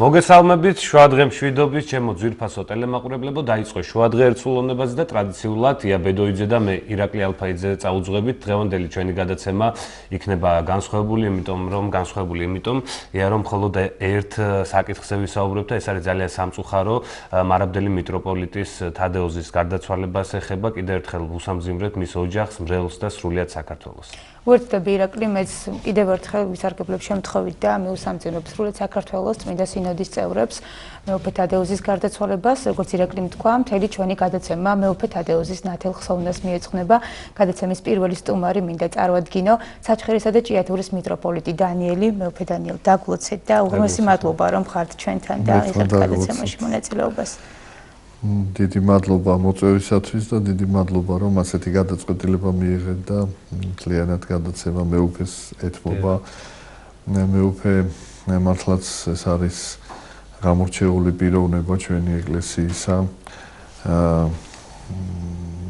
მოგესალმებით, შუადღე მშვიდობის, ჩემო ძვირფასო ტელემაყურებლებო, დაიწყო შუადღე ერთსულოვნებაზე და ტრადიციულად ია ბედოიძე და მე ირაკლი ალფაიძე წაუძღვებით. დღევანდელი ჩვენი გადაცემა იქნება განსხვავებული, იმიტომ ია რომ მხოლოდ ერთ საკითხზე ვისაუბრებთ და ეს არის ძალიან სამწუხარო მარაბდელი მიტროპოლიტის თადეოზის გარდაცვალებას ეხება. კიდევ ერთხელ ვუსამძიმრეთ მის ოჯახს, მრევლს და სრულიად საქართველოს. უერთდები ირაკლი, მეც კიდევ ერთხელ ვისარგებლებ შემთხვევით და მივუსამძიმრებ სრულიად საქართველოს წმინდა სინოდის წევრებს მეუფე თადეოზის გარდაცვალებას. როგორც ირაკლიმ თქვა, მთელი ჩვენი გადაცემა მეუფე თადეოზის ნათელ ხსოვნას მიეძღვნება. გადაცემის პირველი სტუმარი მინდა წარვადგინო საჩხერისა და ჭიათურის მიტროპოლიტი დანიელი. მეუფე დანიელ, დაგლოცეთ და უღრმესი მადლობა რომ ხართ ჩვენთან და იღებთ გადაცემაში მონაწილეობას. დიდი მადლობა მოწვევისათვის და დიდი მადლობა რომ ასეთი გადაწყვეტილება მიიღეთ და ძალიანად გადაცემა მეუფეს ეთმობა. მეუფე მართლაც ეს არის გამორჩეული პიროვნება ჩვენი ეკლესიისა.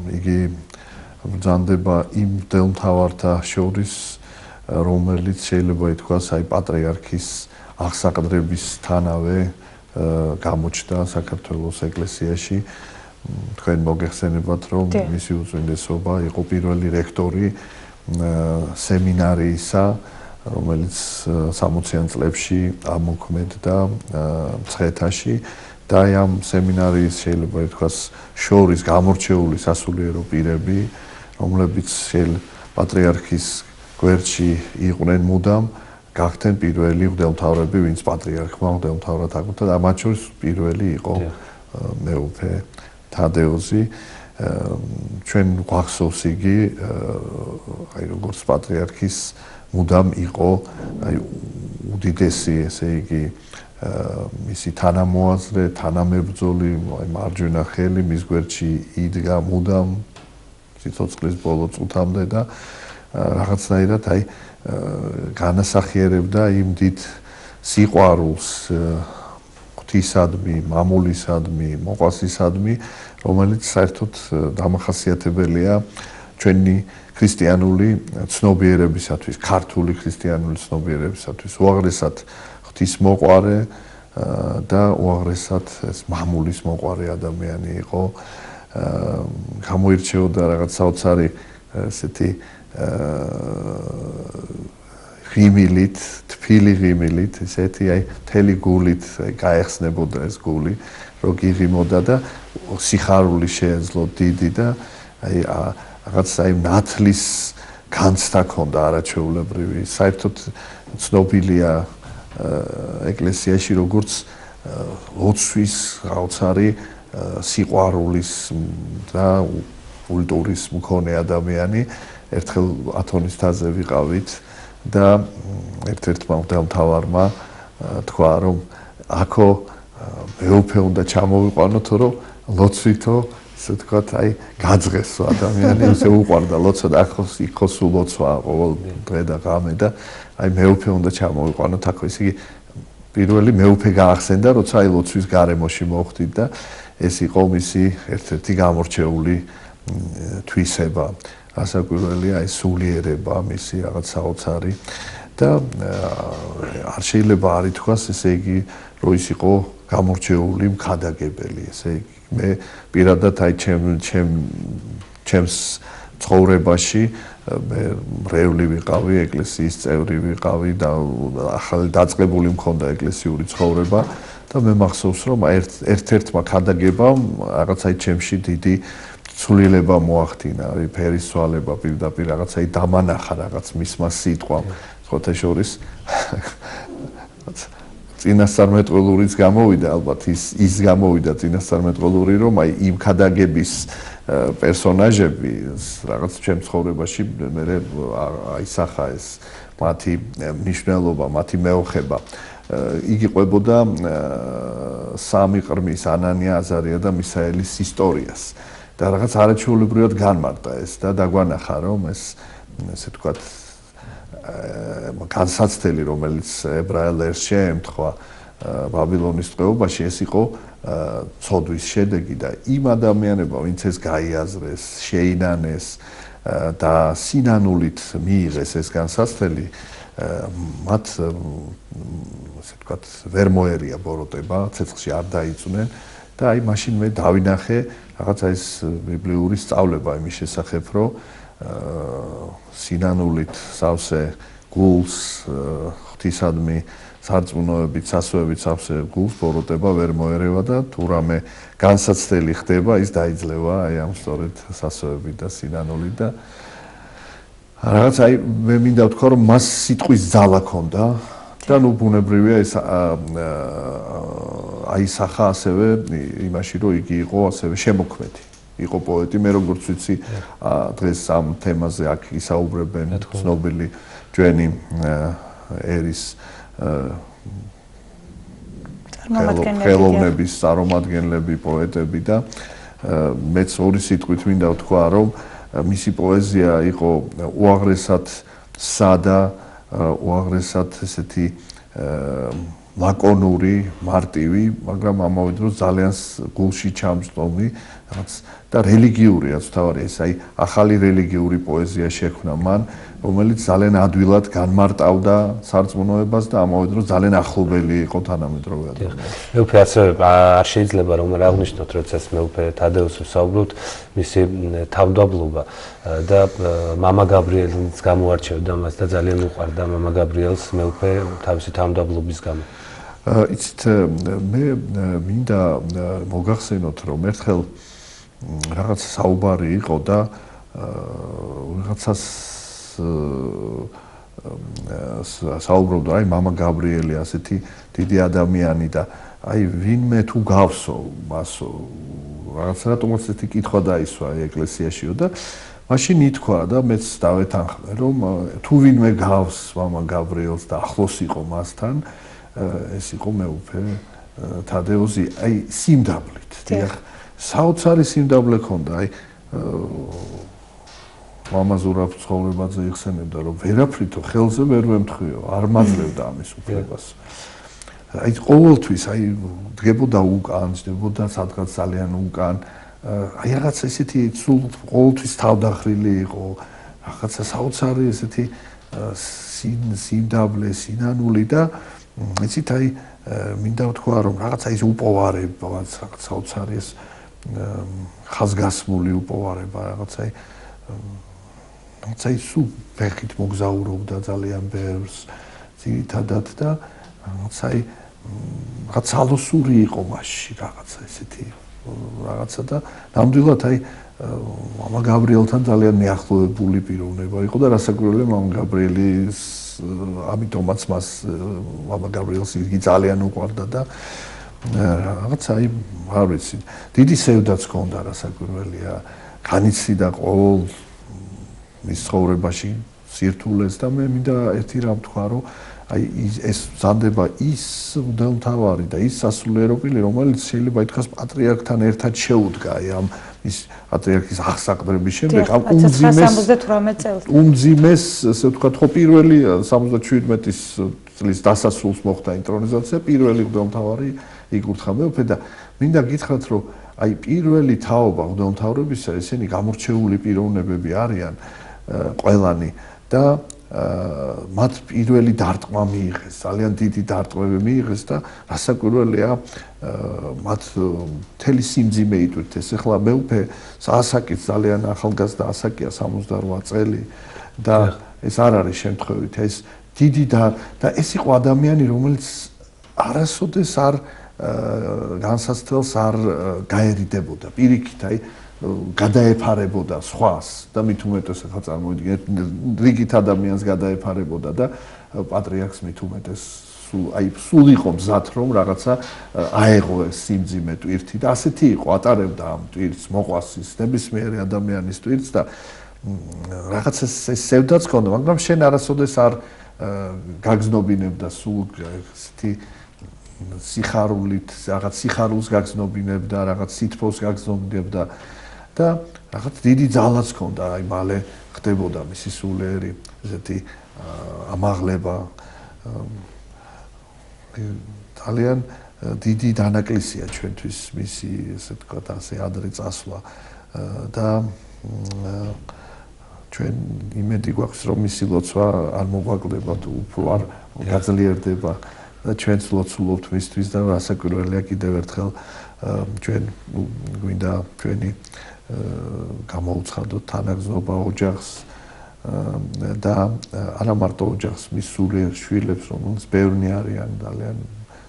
იგი ბრძანდება იმ მღვდელმთავართა შორის, რომელიც შეიძლება ითქვას აი პატრიარქის აღსაყდრებისთანავე გამოჩნდა საქართველოს ეკლესიაში. თქვენ მოგეხსენებათ, რომ მისი უწმინდესობა იყო პირველი რექტორი სემინარიისა, რომელიც 60-იან წლებში ამოქმედდა მცხეთაში და ამ სემინარიის შეიძლება ითქვას შორის გამორჩეული სასულიერო პირები, რომლებიც პატრიარქის გვერდში იყვნენ მუდამ, გახდნენ პირველი მღვდელმთავრები, ვინც პატრიარქმა მღვდელმთავრად აკუთა და მათ შორის პირველი იყო მეუფე თადეოზი. ჩვენ გვახსოვს იგი აი როგორც პატრიარქის მუდამ იყო აი უდიდესი, ესე იგი მისი თანამოაზრე, თანამებრძოლი, აი მარჯვენა ხელი მის გვერდში იდგა მუდამ სიცოცხლის ბოლო წუთამდე და რაღაცნაირად აი განასახიერებდა იმ დიდ სიყვარულს ღვთისადმი, მამულისადმი, მოყვასისადმი, რომელიც საერთოდ დამახასიათებელია ჩვენი ქრისტიანული ცნობიერებისათვის, ქართული ქრისტიანული ცნობიერებისათვის. უაღრესად ღვთისმოყვარე და უაღრესად ეს მამულის მოყვარე ადამიანი იყო. გამოირჩეოდა რაღაც საოცარი ესეთი ღიმილით, თბილი ღიმილით, ესეთი აი მთელი გულით გაეხსნებოდა ეს გული, რომ გიღიმოდა და სიხარული შეეძლო დიდი და აი რაღაც აი ნათლის განცდა ჰქონდა არაჩვეულებრივი. საერთოდ ცნობილია ეკლესიაში როგორც ლოცვის საოცარი სიყვარულის და კულტურის მქონე ადამიანი. ერთხელ ათონის თაზე ვიყავით და ერთ-ერთმა მღვდელმთავარმა თქვა, რომ აქო მეუფე უნდა ჩამოვიყვანოთ, რომ ლოცვითო, ესე ვთქვათ, აი გაძღესო ადამიანი, ესე უყვარდა ლოცვა და იქ სულ ლოცვა ყოველ დღე და ღამე და აი მეუფე უნდა ჩამოვიყვანოთ აქ. ესე იგი პირველი მეუფე გაახსენდა, როცა აი ლოცვის გარემოში მოხვდით და ეს იყო მისი ერთ-ერთი გამორჩეული თვისება. ასაკვირველია ეს სულიერება, მისი რაღაც საოცარი და არ შეიძლება არ ითქვას, ესე იგი, რომ ის იყო გამორჩეული მხადაგებელი. ესე იგი, მე პირადად აი ჩემს ცხოვრებაში მე მრევლი ვიყავი, ეკლესიის წევრი ვიყავი და ახალი დაწყებული მქონდა ეკლესიური ცხოვრება და მე მახსოვს, რომ ერთ-ერთმა მხადაგებამ რაღაც აი ჩემში დიდი ცვლილება მოახდინა, ფერისცვალება პირდაპირ რაღაცა დამანახა რაღაც მისმა სიტყვამ. სხვათა შორის წინასწარმეტყველურიც გამოვიდა, ალბათ ის გამოვიდა წინასწარმეტყველური, რომ აი იმ ხადაგების პერსონაჟები რაღაც ჩემ ცხოვრებაში მე აისახა ეს მათი მნიშვნელობა, მათი მეოხება. იგი ყვებოდა სამი ყრმის ანანია, აზარია და მისაელის ისტორიას. და რაღაც არაჩვეულებრივად განმარტა ეს და დაგვანახა, რომ ეს ესე ვთქვათ განსაცდელი, რომელიც ებრაელ ერს შეემთხვა ბაბილონის ტყვეობაში, ეს იყო ცოდვის შედეგი და იმ ადამიანებმა, ვინც ეს გაიაზრეს, შეინანეს, და სინანულით მიიღეს ეს განსაცდელი, მათ ასე ვთქვათ, ვერ მოერია ბოროტება, ცეცხლში არ დაიწუნენ და აი მაშინ მე დავინახე რაღაცა ეს ბიბლიური სწავლება იმის შესახებ, რომ სინანულით სავსე გულს ღვთისადმი სარწმუნოებით, სასვევით სავსე გულს ბოროტება ვერ მოერევა და თუ რამე განსაცდელი ხდება, ის დაიძლევა აი ამ სწორედ სასვევებით და სინანულით და რაღაც აი მე მინდა ვთქვა, რომ მას სიტყვის ძალა ჰქონდა და ნუ ბუნებრივია ეს აისახა ასევე იმაში, რომ იგი იყო ასევე შემოქმედი. იყო პოეტი, მე როგორც ვიცი, დღეს ამ თემაზე აქ ისაუბრებენ ცნობილი ჩვენი ერის ხელოვნების წარმომადგენლები, პოეტები და მეც ორი სიტყვით მინდა ვთქვა, რომ მისი პოეზია იყო უაღრესად სადა, უაღრესად ესეთი ლაკონური, მარტივი, მაგრამ ამავე დროს ძალიან გულში ჩამწვდომი და რელიგიური, რაც თავარი ეს აი ახალი რელიგიური პოეზია შექმნა მან, რომელიც ძალიან ადვილად განმარტავდა სარწმუნოებას და ამავე დროს ძალიან ახლობელი იყო თანამედროვე ადამიანს. მეუფე ასევე არ შეიძლება რომ არ აღნიშნოთ, როდესაც მეუფე თადეუსს ვსაუბრობთ, მისი თავმდაბლობა და მამა გაბრიელიც გამოარჩევდა მას და ძალიან უყვარდა მამა გაბრიელს მეუფე თავისი თავმდაბლობის გამო. იცით, მე მინდა მოგახსენოთ, რომ ერთხელ რაღაც საუბარი იყო და რაღაცას საუბრობდა, აი მამა გაბრიელი ასეთი დიდი ადამიანი და აი ვინმე თუ გავსო მასო რაღაც რატომაც ესეთი კითხვა დაისვა ეკლესიაშიო და მაშინ ითქვა და მეც დავეთანხმე, რომ თუ ვინმე გავს მამა გაბრიელს და ახლოს იყო მასთან, ეს იყო მეუფე თადეუსი, აი სიმდაბლით. დიახ, საოცარი სიმდაბლე ჰქონდა, აი მამა ზურაბ ცხოვრებაზე იხსენებდა, რომ ვერაფრითო ხელზე ვერ ვემთხვიო, არ მაძლევდა ამის უფლებას. აი ყოველთვის აი დგებოდა უკან, დგებოდა სადღაც ძალიან უკან. აი რაღაც ესეთი სულ ყოველთვის თავდახრილი იყო, რაღაცა საოცარი ესეთი სიმდაბლე, სინანული და იცით აი მინდა ვთქვა, რომ რაღაცა ის უპოვარება, რაღაც საოცარი ეს ხაზგასმული უპოვარება, რაღაცა აი სულ ფეხით მოგზაურობდა ძალიან ბევრს ძირითადად და რაღაცა ძალოსური იყო მასში რაღაცა ესეთი რაღაცა და ნამდვილად აი მამა გაბრიელთან ძალიან მიახლოებული პიროვნება იყო და რასაკვირველია მამა გაბრიელის ამიტომაც მას მამა გაბრიელს იგი ძალიან უყვარდა და რაღაცა აი არ ვიცი დიდი სევდაც ჰქონდა რასაკვირველია განიცდიდა ყოველ მის ცხოვრებაში სირთულეს და მე მინდა ერთი რამ თქვა რომ აი ეს ზანდება ის მღვდელმთავარი და ის სასულიერო პირი რომელიც შეიძლება ითქვას პატრიარქთან ერთად შეუდგა აი ამ ის პატრიარქის აღსაყდრების შემდეგ ამ უმძიმეს ასე ვთქვათ ხო პირველი 77 წლის დასასრულს მოხდა ინტრონიზაცია პირველი მღვდელმთავარი იკურთხა მეუფე და მინდა გითხრათ რომ აი პირველი თაობა მღვდელმთავრებისა ესენი გამორჩეული პიროვნებები არიან ყველანი და მათ პირველი დარტყმა მიიღეს, ძალიან დიდი დარტყმები მიიღეს და რასაკვირველია მათ მთელი სიმძიმე იტვირთეს. ეხლა მეუფე ასაკიც ძალიან ახალგაზრდა ასაკია 68 წელი და ეს არ არის შემთხვევით, ეს დიდი და ეს იყო ადამიანი, რომელიც არასოდეს არ განსაცდელს არ გაერიდებოდა პირიქით, აი გადაეფარებოდა სხვას და მით უმეტეს ახლა წარმოვიდგინეთ რიგით ადამიანს გადაეფარებოდა და პატრიარქს მით უმეტეს სულ იყო მზად რომ რაღაცა აეღო ეს სიმძიმე ტვირთი და ასეთი იყო ატარებდა ამ ტვირთს მოყვას ის ნებისმიერი ადამიანის ტვირთს და რაღაცა ეს სევდაც ჰქონდა მაგრამ შენ არასოდეს არ გაგზნობინებდა სულ ესეთი სიხარულით რაღაც სიხარულს გაგზნობინებდა რაღაც სითბოს გაგზნობინებდა და რაღაც დიდი ძალაც ჰქონდა აი მალე ხდებოდა მისი სულიერი ესეთი ამაღლება ძალიან დიდი დანაკლისია ჩვენთვის მისი ესე ვთქვათ ასე ადრე წასვლა და ჩვენ იმედი გვაქვს რომ მისი ლოცვა არ მოგვაკლდება თუ უფრო არ გაძლიერდება და ჩვენც ლოცულობთ მისთვის და რასაკვირველია კიდევ ერთხელ ჩვენ გვინდა ჩვენი გამოუცხადოთ თანაგზნობა ოჯახს და არა მარტო ოჯახს მის სულიერ შვილებს რომელს ბევრი არიან ძალიან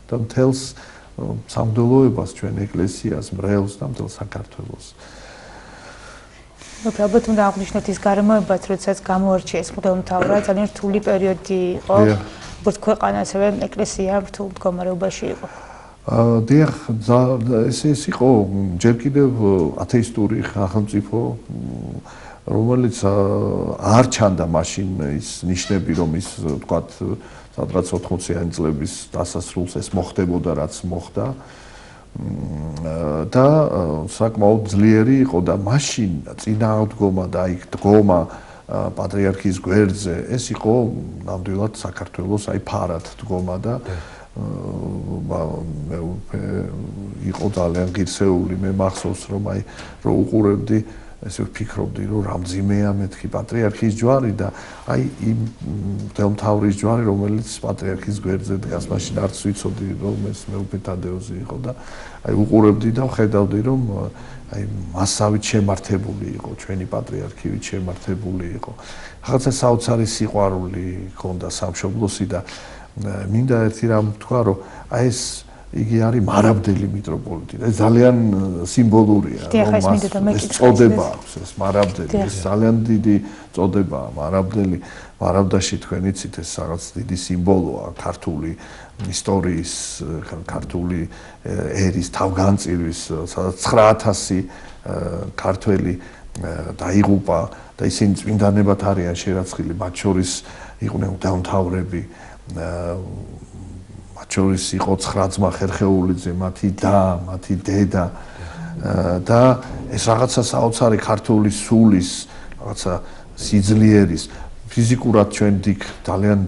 და მთელს სამღვდელოებას ჩვენ ეკლესიას მრევლს და მთელ საქართველოს ალბათ უნდა აღნიშნოთ ის გარემოებაც, როდესაც გამოარჩიეს მღვდელმთავრა, ძალიან რთული პერიოდი იყო, როგორც ქვეყანა, ასევე ეკლესია რთულ მდგომარეობაში იყო. დიახ, ეს იყო ჯერ კიდევ ათეისტური სახელმწიფო, რომელიც არ ჩანდა მაშინ ის ნიშნები, რომ ის ვთქვათ, სადღაც 80-იანი წლების დასასრულს ეს მოხდებოდა, რაც მოხდა. და საკმაოდ ძლიერი იყო და მაშინ წინააღმდგომა და აი დგომა პატრიარქის გვერდზე ეს იყო ნამდვილად საქართველოს აი ფარად დგომა და იყო ძალიან ღირსეული მე მახსოვს რომ აი რო უყურებდი ესე ვფიქრობდი რომ რამძიმეა მეთქი პატრიარქის ჯვარი და აი იმ მღვდელმთავრის ჯვარი რომელიც პატრიარქის გვერდზე დგას მაშინ არც ვიცოდი რომ ეს მეუფე თადეოზი იყო და აი უყურებდი და ხედავდი რომ აი მასავით შემართებული იყო ჩვენი პატრიარქივით შემართებული იყო რაღაცა საოცარი სიყვარული ჰქონდა სამშობლოსი და მინდა ერთი რამ თქვა რომ აი ეს იგი არის მარაბდელი მიტროპოლიტი და ძალიან სიმბოლურია რომ ეს წოდება აქვს ეს მარაბდელი ეს ძალიან დიდი წოდებაა მარაბდელი მარაბდაში თქვენ იცით ეს რაღაც დიდი სიმბოლოა ქართული ისტორიის ქართული ერის თავგანწირვის სადაც 9000 ქართველი დაიღუპა და ისინი წმინდანებად არიან შერაცხილი მათ შორის იყვნენ მღვდელმთავრები შორის იყო 9 ძმა ხერხეულიძე, მათი და, მათი დედა და ეს რაღაცა საოცარი ქართული სულის, რაღაცა სიძლიერის, ფიზიკურად ჩვენ დიდ ძალიან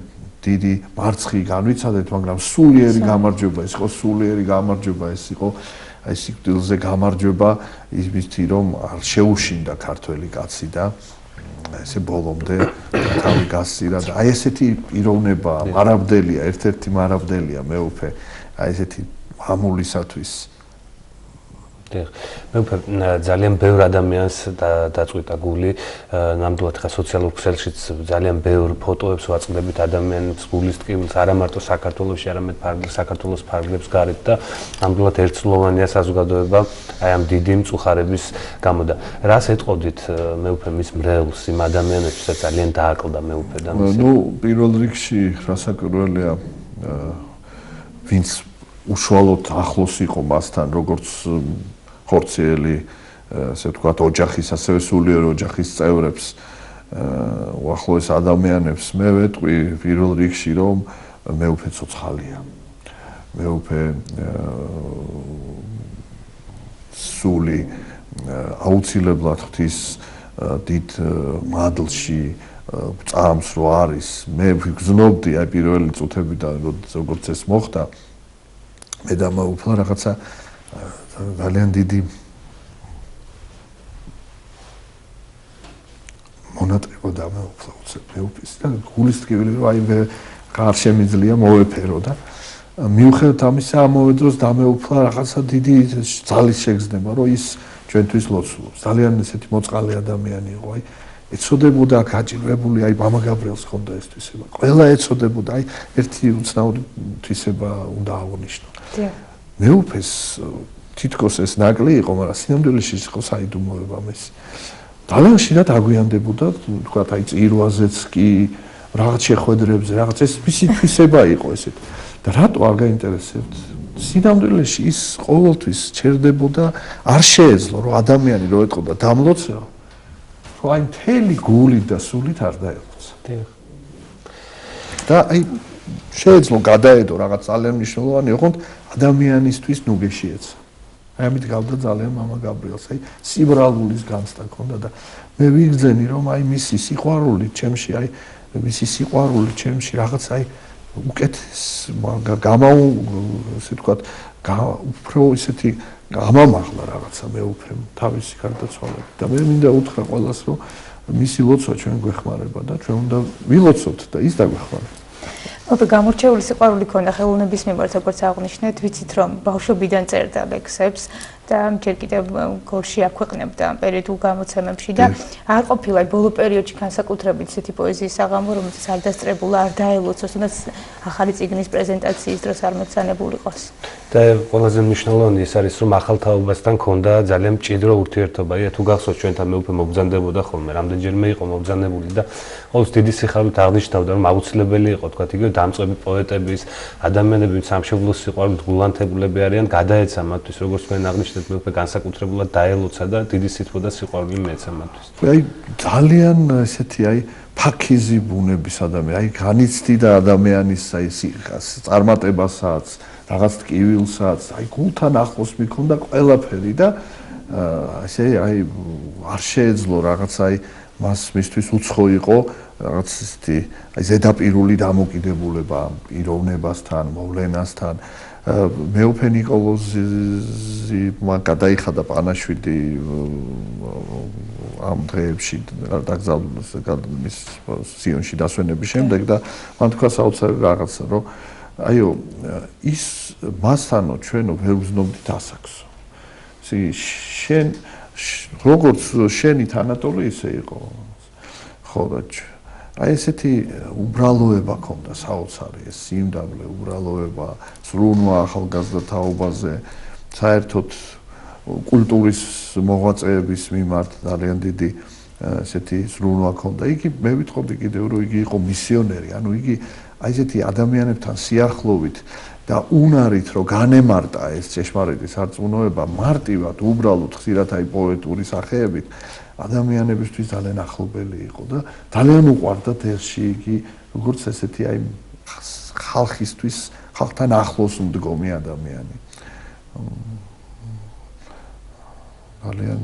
დიდი მარცხი განვიცადეთ, მაგრამ სულიერი გამარჯვება, ეს იყო სულიერი გამარჯვება, ეს იყო აი სიკვდილზე გამარჯვება იმითი რომ არ შეუშინდა ქართველი კაცი და ესე ბოლომდე თავი გასცირა და აი ესეთი პიროვნება მარაბდელია, ერთ-ერთი მარაბდელია მეუფე, აი ესეთი მამულისათვის. მეუფე ძალიან ბევრ ადამიანს დაწყვიტა გული, ნამდვილად ხა სოციალურ ქსელშიც ძალიან ბევრ ფოტოებს ვაწყდებით ადამიანებს გულის ტკივილს, არა მარტო საქართველოში, არამედ საქართველოს ფარგლებს გარეთ და ნამდვილად ერთსულოვანია საზოგადოება აი ამ დიდი მწუხარების გამო და რას ეტყოდით მეუფე მის მრევლს იმ ადამიანებს, ვისაც ძალიან დააკლდა მეუფე და ნუ პირველ რიგში რასაკვირველია ვინც უშუალოდ ახლოს იყო მასთან როგორც ხორციელი ასე ვთქვათ ოჯახის ასევე სულიერ ოჯახის წევრებს უახლოეს ადამიანებს მე ვეტყვი პირველ რიგში რომ მეუფე ცოცხალია მეუფე სული აუცილებლად ღვთის დიდ მადლში წამს რო არის მე ვგზნობდი აი პირველი წუთებიდან როგორც ეს მოხდა მე და მეუფე რაღაცა ძალიან დიდი მონატრება და მეუფის და გულის ტკივილი რომ აი არ შემიძლია მოვეფერო და მიუხედავად ამისა ამავე დროს დამეუფლა რაღაცა დიდი ძალის შეგრძნება რომ ის ჩვენთვის ლოცულობს ძალიან ესეთი მოწყალე ადამიანი იყო აი ეცოდებოდა გაჭირვებული აი მამა გაბრიელს ხონდა ეს თვისება ყველა ეცოდებოდა აი ერთი უცნაური თვისება უნდა აღნიშნო მეუფეს თითქოს ეს ნაკლი იყო, მაგრამ სინამდვილეში იყო საიდუმლოება მის. ძალიან ხშირად აგვიანდებოდა, თქვათ, აი წირვაზეც კი, რაღაც შეხვედრებზე, რაღაც ეს მისი თვისება იყო ესეთ. და რატო არ გაინტერესებთ? სინამდვილეში ის ყოველთვის ჩერდებოდა, არ შეეძლო, რომ ადამიანი რო ეტყოდა დამლოცო, რომ აი მთელი გულით და სულით არ დაელოცა. და აი შეეძლო გადაედო რაღაც ძალიან მნიშვნელოვანი ოღონდ ადამიანისთვის ნუგეში ეცა. აი ამით გავდა ძალიან მამა გაბრიელს, აი სიბრალულის განცდა ქონდა და მე ვიგრძენი რომ აი მისი სიყვარული ჩემში, აი მისი სიყვარული ჩემში რაღაც აი უკეთეს ესე ვთქვათ, უფრო ისეთი გამამაღლა რაღაცა მე უფრემ თავისი გარდაცვალებით და მე მინდა უთხრა ყველას რომ მისი ლოცვა ჩვენ გვეხმარება და ჩვენ უნდა ვილოცოთ და ის დაგვეხმარება. ოპე გამორჩეული სიყვარული ქონდა ხელოვნების მიმართ, როგორც აღნიშნეთ, ვიცით რომ ბავშვობიდან წერდა ლექსებს და ჯერ კიდევ გორში აქვეყნებდა პერიოდულ გამოცემებში და არ ყოფილა ბოლო პერიოდში განსაკუთრებით ისეთი პოეზიის საღამო, რომელიც არ დასწრებულა, არ დაელოცოს, თუნდაც ახალი წიგნის პრეზენტაციის დროს არ მოცანებული იყოს. და ყველაზე მნიშვნელოვანი ის არის, რომ ახალ თაობასთან ქონდა ძალიან მჭიდრო ურთიერთობა. თუ გახსოვთ, ჩვენთან მეუფე მობრძანდებოდა ხოლმე, რამდენჯერმე იყო მობრძანებული და ყოველთვის დიდი სიხარულით აღნიშნავდა, რომ აუცილებელი იყო, თქვათ, იგივე დამწყები პოეტების, ადამიანები, სამშობლოს სიყვარულით გულანთებულები არიან, გადაეცა მათთვის, როგორც თქვენ აღნიშნეთ, მეუფე განსაკუთრებულად დაელოცა და დიდი სითბო და სიყვარული მეეცა მათთვის. აი ძალიან ესეთი ფაქიზი ბუნების ადამიანი, აი განიცდიდა ადამიანის წარმატებასაც, რაღაც ტკივილსაც, აი გულთან ახლოს მიქონდა ყველაფერი და ასე არ შეეძლო რაღაც მას მისთვის უცხო იყო რაღაც ისეთი ზედაპირული დამოკიდებულება პიროვნებასთან, მოვლენასთან. მეუფე ნიკოლოზმა გადაიხადა პანაშვიდი ამ დღეებში დაკრძალვის სიონში დასვენების შემდეგ და მან თქვა საოცარი რაღაცა, რომ ის მასთანო ჩვენო ვერ ვზნობდით ასაკსო. შენ როგორც შენი თანატოლი ისე იყო. ხო და ესეთი უბრალოება ქონდა საოცარი, ეს სიმდაბლე, უბრალოება, ზრუნვა ახალგაზრდა თაობაზე, საერთოდ კულტურის მოღვაწეების მიმართ ძალიან დიდი ესეთი ზრუნვა ქონდა. იგი მე ვიტყოდი კიდევ რომ იგი იყო მისიონერი, ანუ იგი ესეთი ადამიანებთან სიახლოვით და უნარით რომ განემარტა ეს ჭეშმარიტი სარწმუნოება მარტივად, უბრალოდ ხშირად პოეტური სახეებით ადამიანებისთვის ძალიან ახლობელი იყო და ძალიან უყვარდა თელში იგი როგორც ესეთი ხალხისთვის, ხალხთან ახლოს მდგომი ადამიანი. ძალიან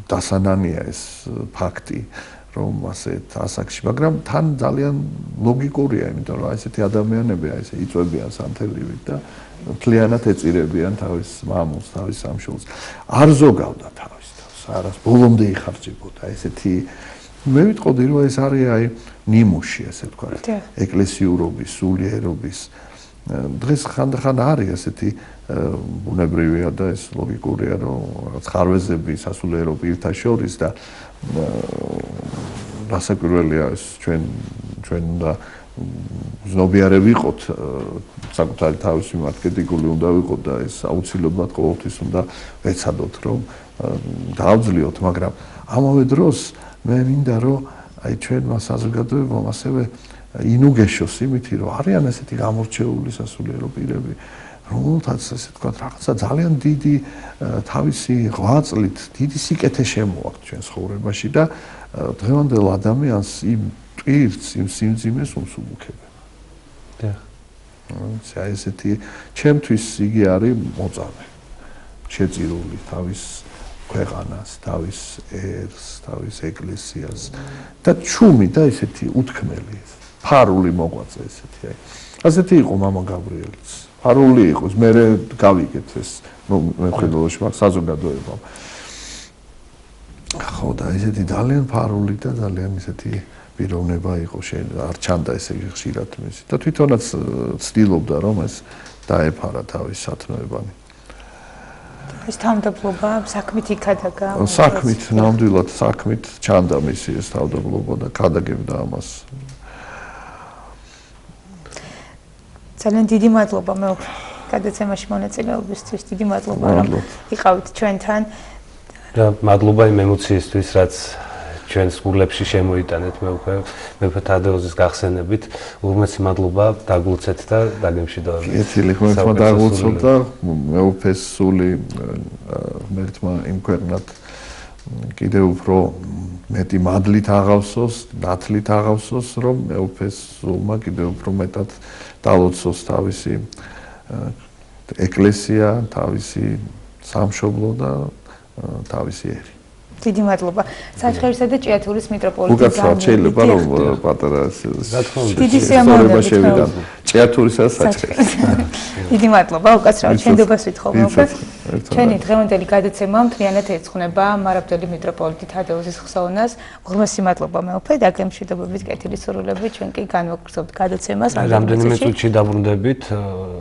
დასანანია ეს ფაქტი, რომ ასეთ ასაკში, მაგრამ თან ძალიან ლოგიკურია, იმიტომ რომ ესეთი ადამიანები ესე იწვევიან სანთელივით და მთლიანად ეწირებიან თავის მამულს, თავის სამშობლოს. არ ზოგავდა თავის თავს, არას ბოლომდე იხარჯებოდა ესეთი. მე ვიტყოდი, რომ ეს არის ნიმუში, ასე ვთქვათ, ეკლესიურობის, სულიერობის. დღეს ხანდახან არის ესეთი ბუნებრივია და ეს ლოგიკურია, რომ რაღაც ხარვეზები სასულიერო პირთა შორის და რასაკვირველია ეს ჩვენ უნდა ზნობიარე ვიყოთ საკუთარი თავის მიმართ კრიტიკული უნდა ვიყოთ და ეს აუცილებლად ყოველთვის უნდა ვეცადოთ რომ დაავძლიოთ, მაგრამ ამავე დროს მე მინდა რომ ჩვენმა საზოგადოებამ ასევე ინუგეშოს იმითი რომ არიან ესეთი გამორჩეული სასულიერო პირები, რომელთაც ესე ვთქვათ რაღაცა ძალიან დიდი თავისი ღვაწლით დიდი სიკეთე შემოაქვთ ჩვენ ცხოვრებაში და დღევანდელ ადამიანს იმ პირს, იმ სიმძიმეს უმსუბუქებენ. დიახ. ესეთი ჩემთვის იგი არის მოწამე. შეწირული თავის ქვეყანას, თავის ერს, თავის ეკლესიას და ჩუმი და ესეთი უთქმელი, ფარული მოღვაწე ესეთი. ასეთი იყო მამა გაბრიელიც. ფარული იყო, მე გავიგეთ ეს მეხედველოში მაგ საზოგადოებამ. ხო და ესეთი ძალიან ფარული და ძალიან ესეთი პიროვნება იყო, არ ჩანდა ესე ხშირად მისი და თვითონაც ცდილობდა რომ ეს დაეფარა თავის სათნოებანი. ეს თავდაბლობა საქმით იქადაგა. საქმით, ნამდვილად საქმით ჩანდა მისი ეს თავდაბლობა და ქადაგებდა ამას. ძალიან დიდი მადლობა მე გადაცემაში მონაწილეობისთვის, დიდი მადლობა რომ იყავით ჩვენთან. და მადლობა იმ ემოციისთვის, რაც ჩვენს გულებში შემოიტანეთ მეუფე თადეოზის გახსენებით. უმეტესი მადლობა დაგლოცეთ და დაგემშვიდობებით. ეთილი ხმებმა დაგლოცოთ და მეუფეს სული ღმერთმა იმქვეყნათ კიდევ უფრო მეტი მადლით აღავსოს, ნათლით აღავსოს, რომ მეუფეს სულმა კიდევ უფრო მეტად დალოცოს თავისი ეკლესია, თავისი სამშობლო და თავისი ერი. დიდი მადლობა. საჩხერისა და ჭიათურის მიტროპოლიტი უკაცრავად შეიძლება რომ პატარა დიდი სიამოვნებით შევიდა ჭიათურისა და საჩხერის. დიდი მადლობა. უკაცრავად შენდობას ვითხოვ მე. ჩვენი დღევანდელი გადაცემა მთლიანად ეძღვნება მარაბდელი მიტროპოლიტი თადეუსის ხსოვნას. უღრმესი მადლობა მეუფე, დაგემ მშვიდობებით, კეთილი სურვილები, ჩვენ კი განვაგრძობთ გადაცემას. რამდენიმე წუთში დაბრუნდებით,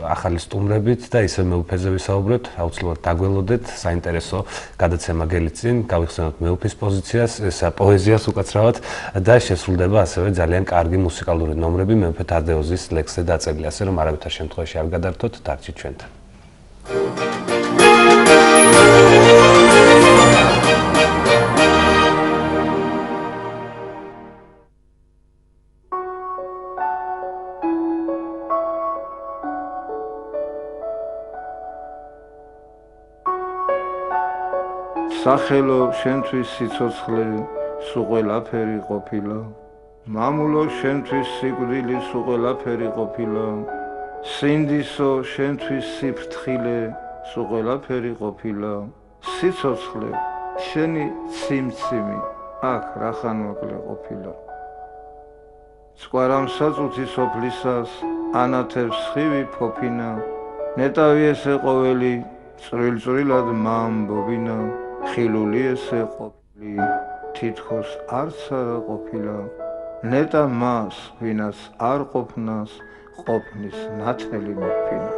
ახალი სტუმრებით და ისე მეუფეზე ვისაუბრებთ, აუცილებლად დაგველოდეთ, საინტერესო გადაცემა გელიწინ, გავიხსენოთ მეუფის პოზიციას, ესა პოეზიას უკაცრავად და შესრულდება ასევე ძალიან კარგი მუსიკალური ნომრები მეუფე თადეუსის ლექსზე დაწერილი, ასე რომ არავითარ შემთხვევაში არ გადართოთ, დარჩით ჩვენთან. სახელო შენთვის სიცოცხლე სულ ყველაფერი ყოფილა მამულო შენთვის სიკვდილი სულ ყველაფერი ყოფილა სინდისო შენთვის სიფრთხილე სულ ყველაფერი ყოფილა სიცოცხლე შენი ციმციმი აქ რახან მოკლე ყოფილა სკვარამ საწუთი სოფლისას ანათებს ხივი ფოფინა ნეტავი ესე ყოველი წვრილ-წვრილად მაამბობინა ხილული ესე ყოფილი თითქოს არც არ ყოფილა ნეტა მას ვინაც არ ყოფნას ყოფნის ნათელი მოფინა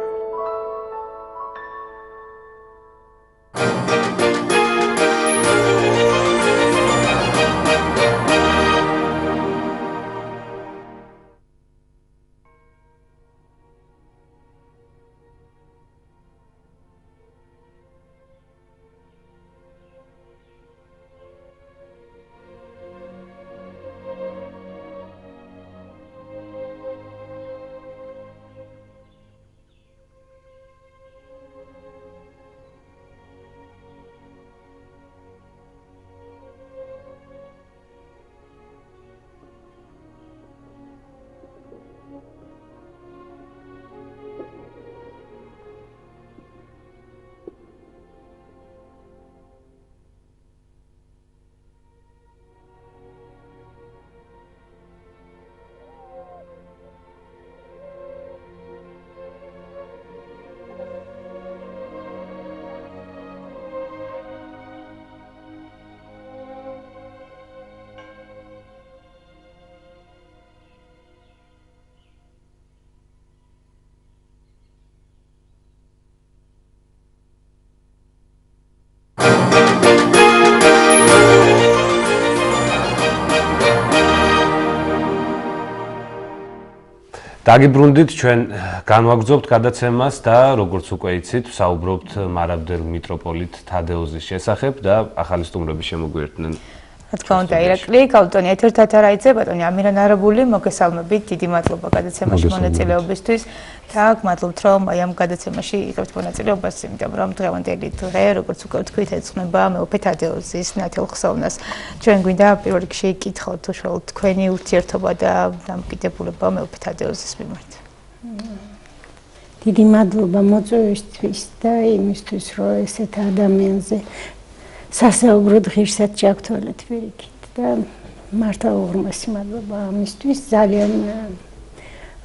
დაგიბრუნდით, ჩვენ განვაგრძობთ გადაცემას და როგორც უკვე იცით, ვსაუბრობთ მარაბდელ მიტროპოლიტ თადეუსის შესახებ და ახალი სტუმრები შემოგვიერთდნენ. რა თქმა უნდა, ირაკლი, კალტონი ეთერთან არაიძე, ბატონი ამირან არაბული, მოგესალმებით, დიდი მადლობა გადაცემაში მონაწილეობისთვის და გმადლობთ, რომ აი ამ გადაცემაში იღებთ მონაწილეობას, იმიტომ რომ დღევანდელი დღე, როგორც უკვე ვთქვით, ეძღვნება მეუფე თადეუსის ნათელ ხსოვნას. ჩვენ გვინდა პირველ რიგში კითხოთ უშუალოდ თქვენი ურთიერთობა და დამოკიდებულება მეუფე თადეუსის მიმართ. დიდი მადლობა მოწვევისთვის და იმისთვის, რომ ესეთ ადამიანზე სასაუბროდ ღირსად ჩაგთვალეთ პირიქით და მართლა უღრმესი მადლობა ამისთვის ძალიან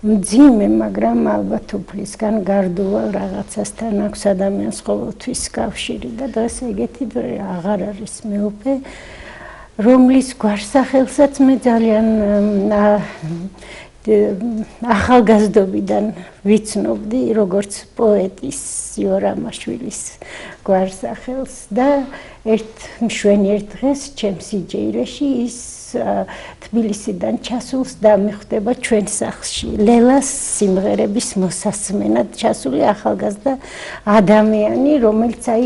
მძიმე, მაგრამ ალბათ უფლისგან გარდუვალ რაღაცასთან აქვს ადამიანს ყოველთვის კავშირი და დღეს ეგეთი დღე აღარ არის მეუფე, რომლის გვარსახელსაც მე ძალიან ახალგაზრდობიდან ვიცნობდი როგორც პოეტის იორამაშვილის გვარსახელს და მშვენიერ დღეს ჩემს სიჯეირეში ის თბილისიდან ჩასულს დამხვდება ჩვენ სახლში ლელას სიმღერების მოსასმენად ჩასული ახალგაზრდა ადამიანი რომელიც აი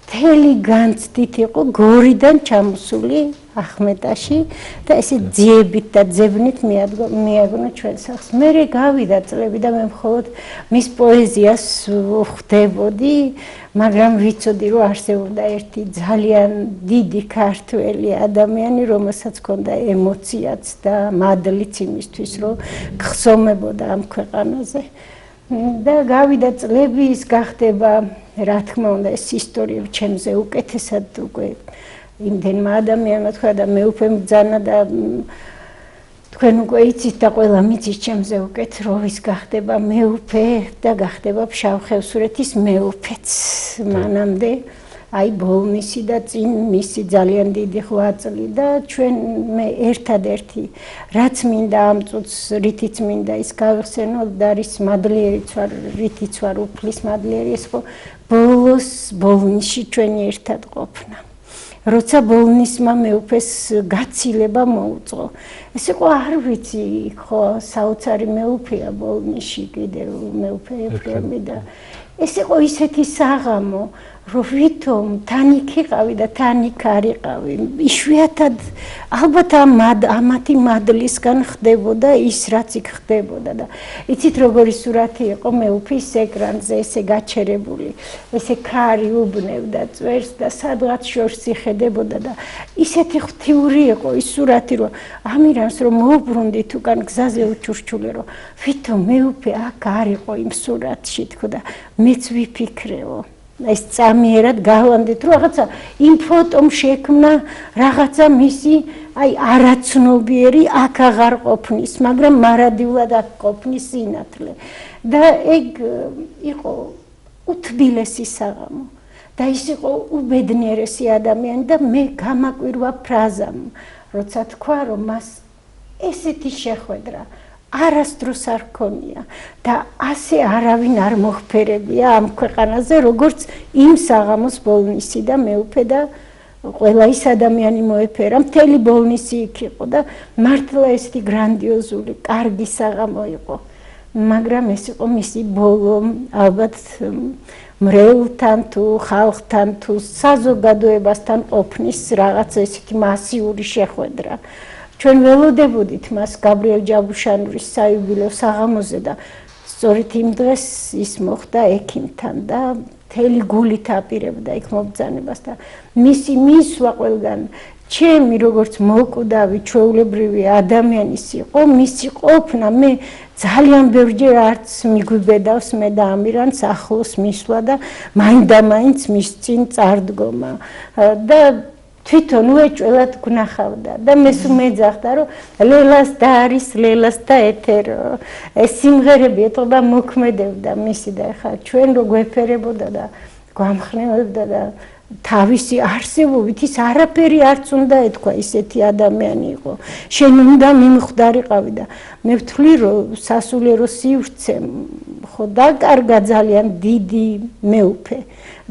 მთელი განცდით იყო გორიდან ჩამოსული ახმეტაში და ესე ძიებით და ძებნით მიაგონა ჩვენ სახლს. მერე გავიდა წლები და მე მხოლოდ მის პოეზიას ხვდებოდი, მაგრამ ვიცოდი რომ არსებობდა ერთი ძალიან დიდი ქართველი ადამიანი, რომელსაც ჰქონდა ემოციაც და მადლიც იმისთვის, რომ გხსომებოდა ამ ქვეყანაზე. და გავიდა წლები, ის გახდება, რა თქმა უნდა, ეს ისტორიები ჩემზე უკეთესად უკვე იმდენმა ადამიანმა თქვა და მე უკვე მბრძანა და თქვენ უკვე იცით და ყველა მიცის ჩემზე უკეთ როვის გახდება მეუფე და გახდება ფშავ-ხევსურეთის მეუფეც მანამდე აი ბოლნისი და წინ მისი ძალიან დიდი ღვაწლი და ჩვენ მე ერთადერთი რაც მინდა ამ წუთს რითიც მინდა ის გავიხსენოთ და არის მადლიერიც ვარ რითიც ვარ უფლის მადლიერი ეს ხო ბოლოს ბოლნისში ჩვენი ერთად ყოფნა როცა ბოლნისმა მეუფეს გაცილება მოუწყო ეს იყო არ ვიცი ხო საოცარი მეუფეა ბოლნისში კიდევ მეუფე ეფრემი და ეს იყო ისეთი საღამო რომ ვითომ თან იქ იყავი და თან იქ არ იყავი იშვიათად ალბათ ამათი მადლისგან ხდებოდა ის რაც იქ ხდებოდა და იცით როგორი სურათი იყო მეუფის ეკრანზე ესე გაჩერებული ესე ქარი უბნევდა წვერს და სადღაც შორს იხედებოდა და ისეთი ღვთიური იყო ის სურათი რომ ამირანს რომ მოუბრუნდით უკან გზაზე უჩურჩულე რომ ვითომ მეუფე აქ არ იყო იმ სურათში თქო და მეც ვიფიქრეო ეს წამიერად გავამდით რომ რაღაცა იმ ფოტომ შექმნა რაღაცა მისი აი არაცნობიერი აქ აღარ ყოფნის მაგრამ მარადიულად აქ ყოფნის სინათლე და ეგ იყო უთბილესი საღამო და ის იყო უბედნიერესი ადამიანი და მე გამაკვირვა ფრაზამ როცა თქვა რომ მას ესეთი შეხვედრა არასდროს არ ქონია და ასე არავინ არ მოხფერებია ამ ქვეყანაზე როგორც იმ საღამოს ბოლნისი და მეუფე და ყველა ის ადამიანი მოეფერა მთელი ბოლნისი იქ იყო და მართლა ესეთი გრანდიოზული კარგი საღამო იყო მაგრამ ეს იყო მისი ბოლო ალბათ მრევლთან თუ ხალხთან თუ საზოგადოებასთან ყოფნის რაღაც ესეთი მასიური შეხვედრა ჩვენ ველოდებოდით მას გაბრიელ ჯაბუშანურის საიუბილეო საღამოზე და სწორედ იმ დღეს ის მოხდა ექიმთან და მთელი გულით აპირებდა იქ მობრძანებას და მისი მისვლა ყველგან ჩემი როგორც მოკვდავი ჩვეულებრივი ადამიანის იყო მისი ყოფნა მე ძალიან ბევრჯერ არც მიგვიბედავს მე და ამირანს ახლოს მისვლა და მაინდამაინც მის წინ წარდგომა და თვითონ უეჭველად გნახავდა და მეს უმეძახდა რომ ლელას და არის ლელას და ეთერო ეს სიმღერები ეთყობა მოქმედებდა მისი და ხა ჩვენ რო გვეფერებოდა და გვამხნევებდა და თავისი არსებობით ის არაფერი არც უნდა ეთქვა ისეთი ადამიანი იყო შენ უნდა მიმხვდარიყავი და მე ვთვლი რომ სასულიერო სივრცე ხო დაკარგა ძალიან დიდი მეუფე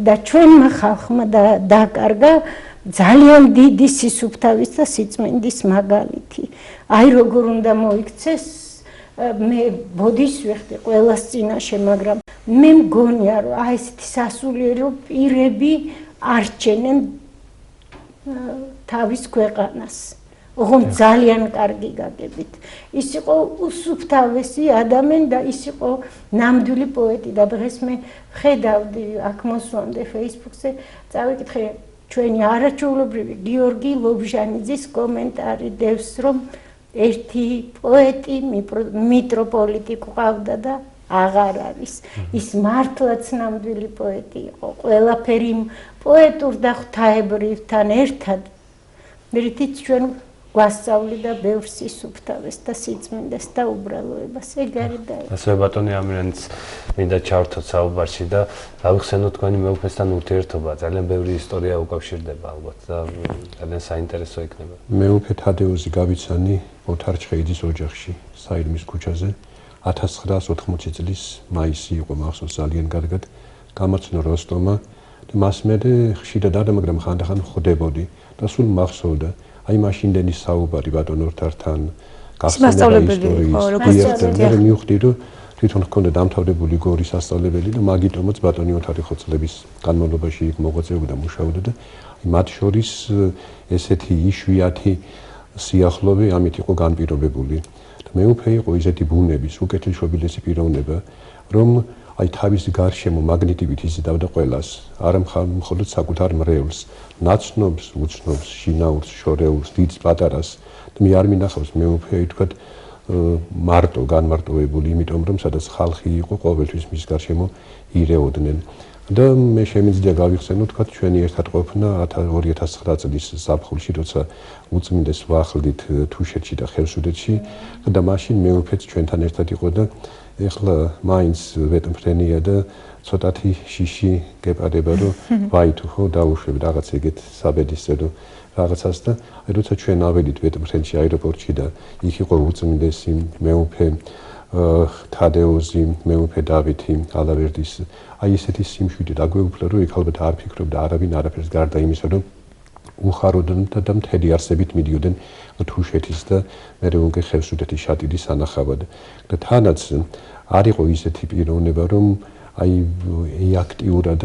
და ჩვენმა ხალხმა დაკარგა ძალიან დიდი სისუფთავის და სიწმინდის მაგალითი. აი როგორ უნდა მოიქცეს მე ბოდის ვიხდი ყველას წინაშე, მაგრამ მე მგონია რომ აი ესეთი სასულიერო პირები არჩენენ თავის ქვეყანას. ოღონდ ძალიან კარგი გაგებით. ის იყო უსუფთავესი ადამიანი და ის იყო ნამდვილი პოეტი და დღეს მე ხედავდი აქ მოსვლამდე Facebook-ზე წავიკითხე ჩვენი არაჩვეულებრივი გიორგი ლობჟანიძის კომენტარი დევს რომ ერთი პოეტი მიტროპოლიტი ყავდა და აღარ არის. ის მართლაც ნამდვილი პოეტი იყო. ყველაფერი პოეტურ და ღვთაებრივთან ერთად რითიც ჩვენ გვასწავლიდა ბევრ სისუფთავეს და სიწმინდეს და უბრალოებას. ეგ არის და ასე ბატონი ამირანიც მინდა ჩავრთოთ საუბარში და გავიხსენოთ თქვენი მეუფესთან ურთიერთობა. ძალიან ბევრი ისტორია უკავშირდება ალბათ და ძალიან საინტერესო იქნება. მეუფე თადეოზი გავიცანი ოთარჩხეიძის ოჯახში, საირმის ქუჩაზე 1980 წლის მაისი იყო მახსოვს ძალიან კარგად. გამოცნო როსტომა და მას მე ხშირად არა, მაგრამ ხანდახან ხვდებოდი და სულ მახსოვდა აი მაშინდელი საუბარი ბატონ ორთართან გასწავლებული ისტორიის მე მივხვდი რომ თვითონ ჰქონდა დამთავრებული გორის სასწავლებელი და მაგიტომაც ბატონი ოთარი ხოცლების განმავლობაში იქ მოღვაწეობდა მუშაობდა და მათ შორის ესეთი იშვიათი სიახლოვე ამით იყო განპირობებული და მეუფე იყო ისეთი ბუნების უკეთილშობილესი პიროვნება რომ აი თავის გარშემო მაგნიტივით იზიდავდა ყველას, არა მხოლოდ საკუთარ მრევლს, ნაცნობს, უცნობს, შინაურს, შორეულს, დიდს, პატარას. და მე არ მინახავს მეუფე თქვა მარტო განმარტოვებული, იმიტომ რომ სადაც ხალხი იყო ყოველთვის მის გარშემო ირეოდნენ. და მე შემიძლია გავიხსენო თქვა ჩვენი ერთად ყოფნა 2009 წლის ზაფხულში, როცა უწმინდეს ვახლდით თუშეთში და ხევსურეთში და მაშინ მეუფეც ჩვენთან ერთად იყო და ეხლა მაინც ვეტმფრენია და ცოტათი შიში გეპარება რომ ვაითო ხო დაუშვებ რაღაც ეგეთ საბედისწერო რაღაცას და როცა ჩვენ ავედით ვეტმფრენში აეროპორტში და იქ იყო უწმინდესი მეუფე თადეოზი, მეუფე დავითი, ალავერდის აი ესეთი სიმშვიდე დაგვეუფლა რომ იქ ალბათ არ ფიქრობდა არავინ არაფერს გარდა იმისა რომ უხაროდნენ და მთელი არსებით მიდიოდნენ თუშეთის და მერე უკვე ხევსურეთის შატილის სანახავად და თანაც არ იყო ისეთი პიროვნება რომ აი აქტიურად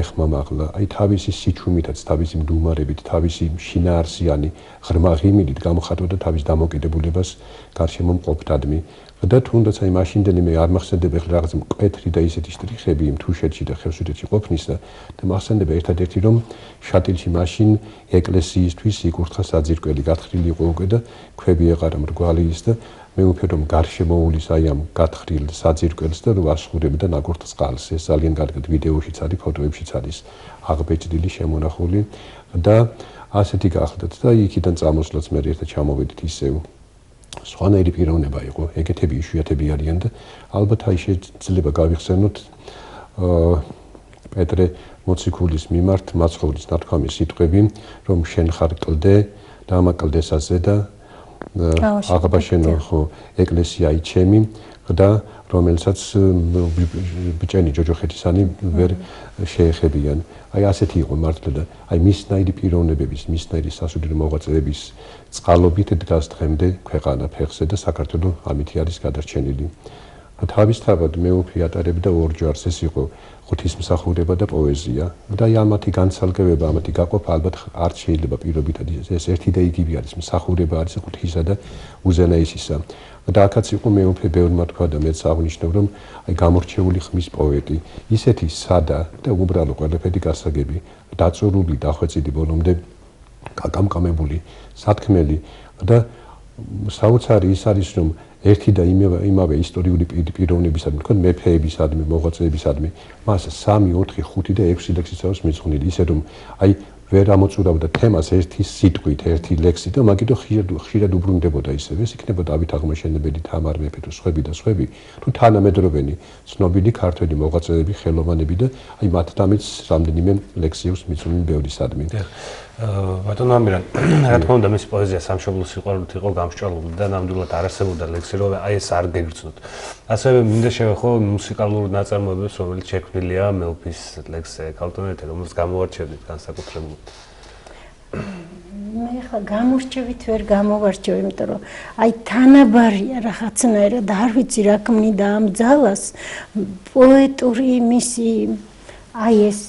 ეხმამაღლა აი თავისი სიჩუმითაც თავისი მდუმარებით თავისი შინაარსიანი ღრმა ღიმილით გამოხატავდა თავის დამოკიდებულებას გარშემო მყოფთადმი და თუნდაც აი მაშინდელი მე არ მახსენდება ახლა რაღაც მკვეთრი და ისეთი შტრიხები იმ თუშეთში და ხევსურეთში ყოფნისა და მახსენდება ერთადერთი რომ შატილში მაშინ ეკლესიისთვის იკურთხა საძირკველი გათხრილი იყო უკვე და ქვები ეყარა მრგვალი ის და მე ვფიქრობ რომ გარშემოულის აი ამ გათხრილ საძირკველს და ვასხურებდა ნაკურთხ წყალს ეს ძალიან კარგად ვიდეოშიც არის ფოტოებშიც არის აღბეჭდილი შემონახული და ასეთი გახლდათ და იქიდან წამოსვლაც მე ერთად ჩამოვედით ისევ სხვანაირი პიროვნება იყო ეგეთები იშვიათები არიან და ალბათ აი შეიძლება გავიხსენოთ პეტრე მოციქულის მიმართ მაცხოვრის ნათქვამის სიტყვები რომ შენ ხარ კლდე და ამ კლდესაზე და აღაბაშენო ხო ეკლესიայի ჩემი და რომელსაც ბჭენი ჯოჯოხეთისანი ვერ შეეხებიან. აი ასეთი იყო მართლა და აი მისნაირი პიროვნებების, მისნაირი სასულიერო მოღვაწეების წყალობით დგას დღემდე ქვეყანა ფეხზე და საქართველო ამითი არის გადარჩენილი. თავისთავად მეუფე ატარებდა ორჯერს ეს იყო ღვთისმსახურება და პოეზია და აი ამათი განცალკევება, ამათი გაყოფა ალბათ არ შეიძლება პირობითად ეს ერთი და იგივე არის მსახურება არის ღვთისა და უზენაესისა და აქაც იყო მეუფე ბევრმა თქვა და მეც აღნიშნავ რომ აი გამორჩეული ხმის პოეტი ისეთი სადა და უბრალო ყველაფერი გასაგები დაწურული დახვეწილი ბოლომდე გაკამკამებული სათქმელი და საოცარი ის არის რომ ერთი და იმავე ისტორიული პიროვნებისადმი, თქო მეფეებისადმი, მოღვაწეებისადმი, მას 3, 4, 5 და 6 ლექსიც აქვს მიძღვნილი, ისე რომ აი ვერ ამოწურავდა თემას ერთი სიტყვით, ერთი ლექსით და მაგითო ხშირად უბრუნდებოდა ისევ. ეს იქნება დავით აღმაშენებელი, თამარ მეფე თუ სხვები და სხვები, თუ თანამედროვენი ცნობილი ქართველი მოღვაწეები, ხელოვანები და აი მათთამაც რამდენიმე ლექსიებს მიძღვნილი ბევრისადმი. ბატონო ამირან, რა თქმა უნდა, მის პოეზია სამშობლოს სიყვარულით იყო გამსჭვალული და ნამდვილად არ არსებობდა ლექსი, რომ აი ეს არ გეგრძნოთ. ასევე მინდა შევეხო მუსიკალურ ნაწარმოებებს, რომელიც შექმნილია მეუფის ლექსზე, ქალტონეთე, რომელს გამოვარჩევდით განსაკუთრებულად. მე ხა გამორჩევით ვერ გამოვარჩევ, იმიტომ რომ აი თანაბარია რაღაცნაირად არ ვიცი რა ქმნიდა ამ ძალას პოეტური მისი აი ეს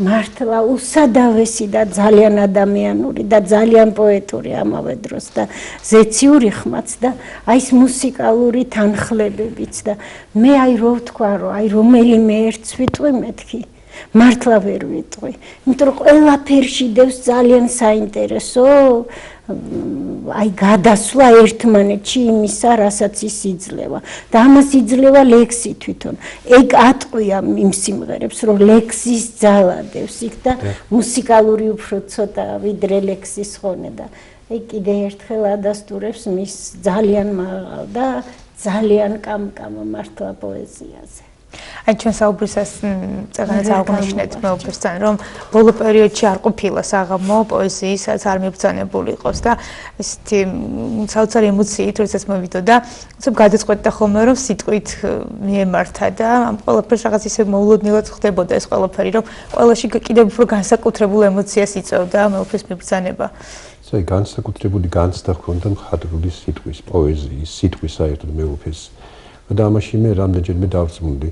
მართლა უსადავესი და ძალიან ადამიანური და ძალიან პოეტური ამავე დროს და ზეციური ხმაც და აი ეს მუსიკალური თანხლებებიც და მე აი რო ვთქვა რომ აი რომელიმე ერთს ვიტყვი მეთქი მართლა ვერ ვიტყვი იმიტომ რომ ყველაფერში დევს ძალიან საინტერესო აი გადასვლა ერთმანეთში იმისა, რასაც ის იძლევა. და ამას იძლევა ლექსი თვითონ. ეგ ატყვია იმ სიმღერებს, რომ ლექსის ძალა დევს იქ და მუსიკალური უფრო ცოტა ვიდრე ლექსის ხონე და ეგ კიდე ერთხელ ადასტურებს მის ძალიან მაღალ და ძალიან კამკამ მართლა პოეზიაზე. აი ჩვენ საუბრისას წეგანაც აღნიშნეთ მეუფესთან რომ ბოლო პერიოდში არ ყოფილა საღამო პოეზიისაც არ მიბრძანებული იყოს და ესეთი საოცარი ემოციით როდესაც მოვიდოდა უცებ გადაწყვეტდა ხოლმე რომ სიტყვით მიემართა და ამ ყველაფერს რაღაც ისე მოულოდნელად ხდებოდა ეს ყველაფერი რომ ყველაში კიდევ უფრო განსაკუთრებულ ემოციას იწვევდა მეუფეს მიბრძანება აი განსაკუთრებული განცდა ჰქონდა მხატვრული სიტყვის პოეზიის სიტყვის საერთოდ მეუფეს და ამაში მე რამდენჯერმე დავწმუნდი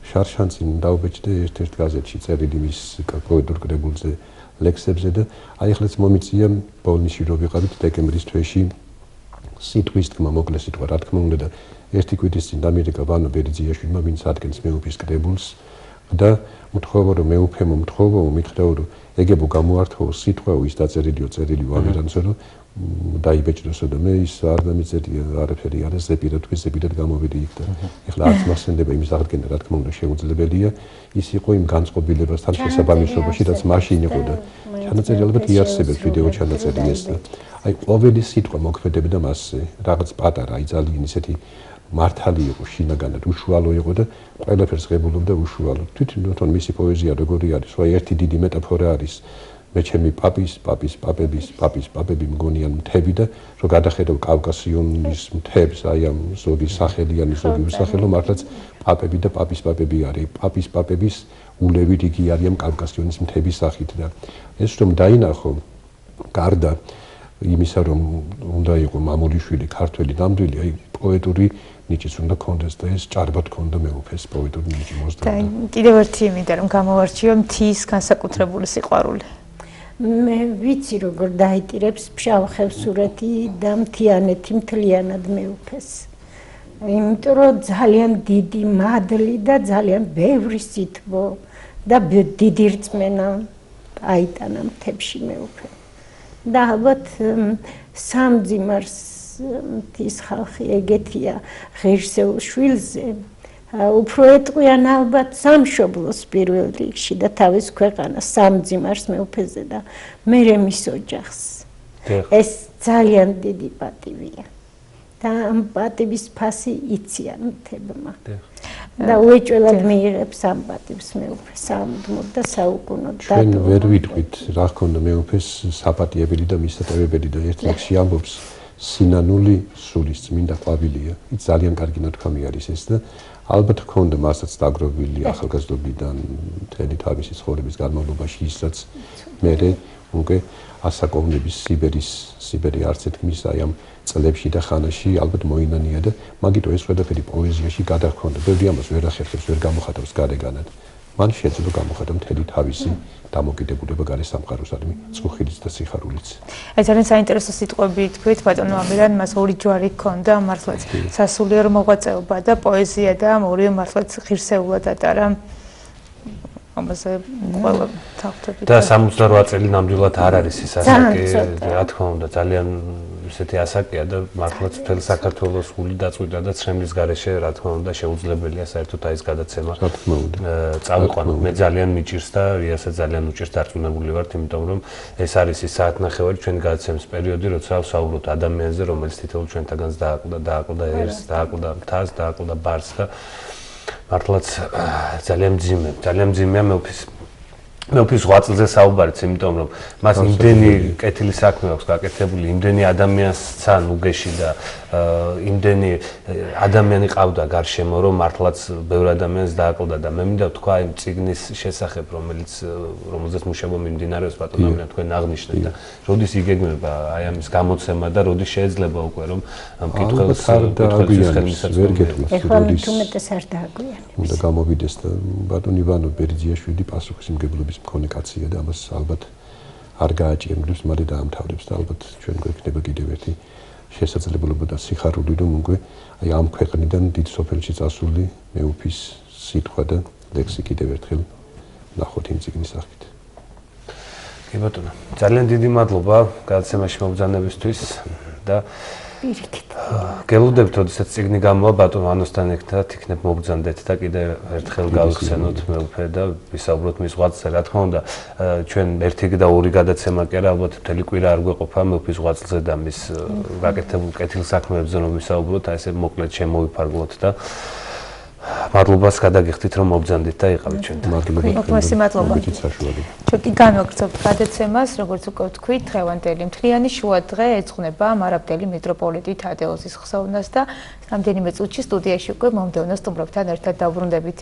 შარშანწინ დავბეჭდე ერთ-ერთ გაზეთში წერილი მის პოეტურ კრებულზე ლექსებზე და აი ახლა მომიწია ბოლნისში რო ვიყავით დეკემბრის თვეში სიტყვის თქმა მოკლე სიტყვა რა თქმა უნდა და ერთი კვირის წინ ამერიკა ვანო ბერიძიაშვილმა ვინც ადგენს მეუფის კრებულს და უთხოვა რომ მეუფემო უთხოვო მითხრაო რომ ეგებო გამოართვო სიტყვაო ის დაწერილიო წერილი ამერანზე რომ დაიბეჭდოსო და მე ის არ დამიწერია არაფერი არა ზეპირად თქვი ზეპირად გამოვიდი იქ და ეხლა არც მასენდება იმის აღდგენა რა თქმა უნდა შეუძლებელია ის იყო იმ განწყობილებასთან შესაბამისობაში რაც მაშინ იყო და ჩანაწერი ალბათ იარსებებს ვიდეო ჩანაწერი ეს და აი ყოველი სიტყვა მოქმედებდა მასზე რაღაც პატარა აი ძალიან ისეთი მართალი იყო შინაგანად უშუალო იყო და ყველაფერს ღებულობდა უშუალოდ თვითონ მისი პოეზია როგორი არის სხვა ერთი დიდი მეტაფორა არის მე ჩემი პაპები მგონიან მთები და რო გადახედო კავკასიონის მთებს აი ამ ზოგი სახელიანი ზოგი უსახელო მართლაც პაპები და პაპები არის პაპების ულევით იგი არის ამ კავკასიონის მთების სახით და ეს რომ დაინახო გარდა იმისა რომ უნდა იყო მამულიშვილი ქართველი ნამდვილი აი პოეტური ნიჭიც უნდა კონდეს და ეს ჭარბად კონდა მეუფეს პოეტური ნიჭი მოსდევდა და კიდევ ერთი იმიდა რომ გამოვარჩიო მთის განსაკუთრებული სიყვარული მე ვიცი როგორ დაიტირებს ფშავ-ხევსურეთი და მთიანეთი მთლიანად მეუფეს. იმიტომ რომ ძალიან დიდი მადლი და ძალიან ბევრი სითბო და დიდი რწმენა აიტანა მთებში მეუფე. და ალბათ სამძიმარს მთის ხალხი ეგეთია ღირსეულ შვილზე უფრო ეტყვიან ალბათ სამშობლოს პირველ რიგში და თავის ქვეყანას სამძიმარს მეუფეზე და მერე მის ოჯახს. ეს ძალიან დიდი პატივია. და ამ პატივის ფასი იციან მთებმა. და უეჭველად მიიღებს ამ პატივს მეუფე სამუდმოდ და საუკუნოდ და ჩვენ ვერ ვიტყვით რა ჰქონდა მეუფეს საპატიებელი და მისატევებელი და ერთ რიგში ამბობს სინანული სულის წმინდა ყვავილია. ის ძალიან კარგი ნათქვამი არის ეს და ალბათ ჰქონდა მასაც დაგროვილი ახალგაზრდობიდან მთელი თავისი ცხოვრების განმავლობაში ის რაც მერე უკვე ასაკოვნების სიბერი არც ეთქმის აი ამ წლებში და ხანაში ალბათ მოინანია და მაგიტო ეს ყველაფერი პოეზიაში გადაჰქონდა. ბევრი ამას ვერ ახერხებს, ვერ გამოხატავს გარეგანად. მან შეძლო გამოხატა მთელი თავისი დამოკიდებულება გარე სამყაროსადმი, წყუხილიც და სიხარულიც. აი ძალიან საინტერესო სიტყვები თქვით ბატონო ამირან, მას ორი ჯვარი ჰქონდა, მართლაც სასულიერო მოღვაწეობა და პოეზია და ორივე მართლაც ღირსეულად ატარა. ამაზე ყველა თაგვთები და 68 წელი ნამდვილად არ არის ის ასაკი, რა თქმა უნდა, ძალიან ისეთი ასაკია და მართლაც მთელ საქართველოს გული დაწყვიტა და ცრემლის გარეშე, რა თქმა უნდა, შეუძლებელია საერთოდ აი ეს გადაცემა. რა თქმა უნდა. წავიყვანო. მე ძალიან მიჭირს და იასაც ძალიან უჭირს დარწმუნებული ვართ, იმიტომ რომ ეს არის ის საათნახევარი ჩვენი გადაცემის პერიოდი, როცა ვსაუბრობთ ადამიანზე, რომელიც თითოეულ ჩვენთაგანს დააკლდა ერს, დააკლდა მთას, დააკლდა ბარს და მართლაც ძალიან მძიმეა მეუფის ღვაწლზე საუბარიც, იმიტომ რომ მას იმდენი კეთილი საქმე აქვს გაკეთებული, იმდენი ადამიანსა ნუგეში და იმდენი ადამიანი ყავდა გარშემო, რომ მართლაც ბევრ ადამიანს დააკლდა და მე მინდა ვთქვა იმ წიგნის შესახებ, რომელზეც მუშაობა მიმდინარეობს ბატონო ამირან თქვენ აღნიშნეთ და როდის იგეგმება აი ამის გამოცემა და როდის შეიძლება უკვე რომ მკითხველს ხელმისაწვდომი ვერ გეტყვით ეხლა თუმეტეს არ დააგვიანებს. უნდა გამოვიდეს და ბატონ ივანო ბერძიაშვილი პასუხისმგებლობის მქონე კაცია და ამას ალბათ არ გააჭირებს, მაგრამ დაამთავრებს და ალბათ ჩვენ გვექნება კიდევ ერთი შესაძლებლობა და სიხარული რომ უკვე აი ამ ქვეყნიდან დიდ სოფელში წასული მეუფის სიტყვა და ლექსი კიდევ ერთხელ ნახოთ იმ წიგნის სახით. კი ბატონო, ძალიან დიდი მადლობა გადაცემაში მობრძანებისთვის და პირიქით. გელოდებთ, როდესაც წიგნი გამოვა ბატონ ანოსთან ერთად იქნებ მობრძანდეთ და კიდევ ერთხელ გავიხსენოთ მეუფე და ვისაუბროთ მის ღვაწლზე. რა თქმა უნდა, ჩვენ ერთი და ორი გადაცემა კი არა, ალბათ მთელი კვირა არ გვეყოფა მეუფის ღვაწლზე და მის გაკეთებულ კეთილ საქმეებზე რომ ვისაუბროთ, აი ესე მოკლედ შემოვიფარგლოთ და მადლობას გადაგიხდით რომ მობრძანდით და იყავით ჩვენთან. მადლობა. ჩვენ კი განვაგრძობთ გადაცემას, როგორც უკვე ვთქვით, დღევანდელი მთლიანი შუა დღე ეძღვნება მარაბდელი მიტროპოლიტი თადეოზის ხსოვნას და რამდენიმე წუთში სტუდიაში უკვე მომდევნო სტუმრებთან ერთად დავბრუნდებით.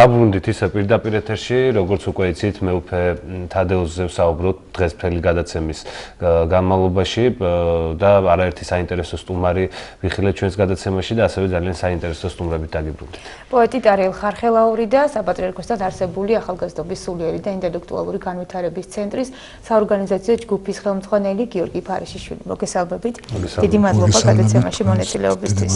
დაბრუნდით ისე პირდაპირ ეთერში, როგორც უკვე იცით, მე უფე თადეუსზე ვსაუბრობ დღეს მთელი გადაცემის განმავლობაში და არაერთი საინტერესო სტუმარი ვიხილეთ ჩვენს გადაცემაში და ასევე ძალიან საინტერესო სტუმრებით დაგიბრუნდით. პოეტი ტარიელ ხარხელაური და საპატრიარქოსთან არსებული ახალგაზრდობის სულიერი და ინტელექტუალური განვითარების ცენტრის საორგანიზაციო ჯგუფის ხელმძღვანელი გიორგი ფარიშიშვილი. მოგესალმებით. დიდი მადლობა გადაცემაში მონაწილეობისთვის.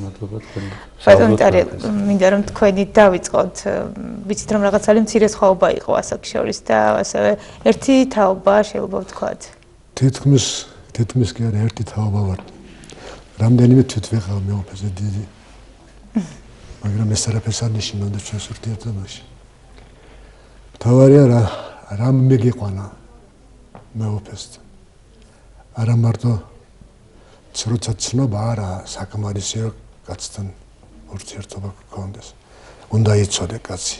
მადლობა თქვენ. ბატონო ტარიელ, მინდა რომ თქვენი დავიწყოთ. ვიცით რომ რაღაც ძალიან მცირე სხვაობა იყო ასაკ შორის და ასევე ერთი თაობა შეიძლება ვთქვათ. თითქმის კი არა ერთი თაობა ვარ. რამდენიმე თვითვეღავ მეუფეზე დიდი. მაგრამ ეს არაფერს არ ნიშნავდა ჩვენს ურთიერთობაში. მთავარია რამ მეგიყვანა მეუფესთან. არა მარტო როცა ცნობა არა საკმარისია კაცთან ურთიერთობა გქონდეს. უნდა იცოდე კაცი.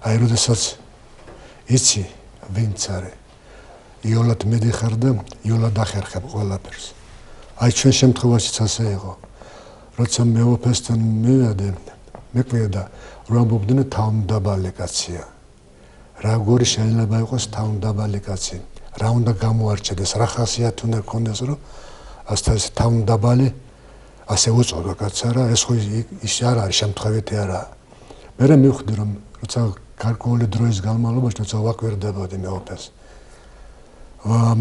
აი როდესაც იცი ვინც არის იოლად მედიხარ და იოლად ახერხებ ყველაფერს. აი ჩვენ შემთხვევაშიც ასე იყო. როცა მეუფესთან მივედე, მეკვირდა რომ ამბობდნენ თავმდაბალი კაცია. როგორი შეიძლება იყოს თავმდაბალი კაცი? რა უნდა გამოარჩენდეს, რა ხასიათი უნდა გქონდეს, რომ ასე თავმდაბალი ასე უწოდო კაცს არა, ეს ხო ის არ არის შემთხვევითი არა. მე მივხვდი რომ როცა გარკვეული დროის განმავლობაში როცა ვაკვირდებოდი მეუფეს.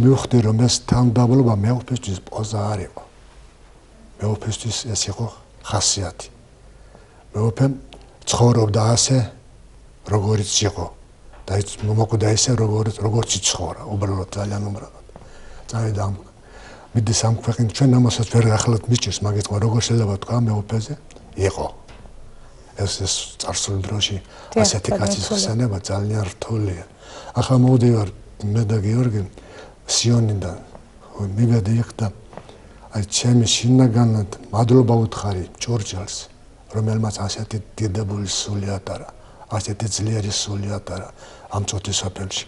მივხვდი რომ ეს თავმდაბლობა მეუფესთვის პოზა არ იყო. მეუფესთვის ეს იყო ხასიათი. მეუფემ ცხოვრობდა ასე, როგორიც იყო. და მოკვდა ისე, როგორც იცხოვრა, უბრალოდ ძალიან უმრავლად. წავიდა მიდი სამქვეყნ ჩვენ ამასაც ვერ ახლა მიჭირს, მაგით ყო როგორ შეიძლება თქვა მეუფეზე იყო. ეს წარსულ დროში ასეთი კაცის ხსენება ძალიან რთულია. ახლა მოვდივარ მე და გიორგი სიონიდან მივედი იქ და აი ჩემი შინაგანად მადლობა ვუთხარი ჭურჭელს, რომელმაც ასეთი დიდებული სული ატარა, ასეთი ძლიერი სული ატარა ამ წოთის აფელში.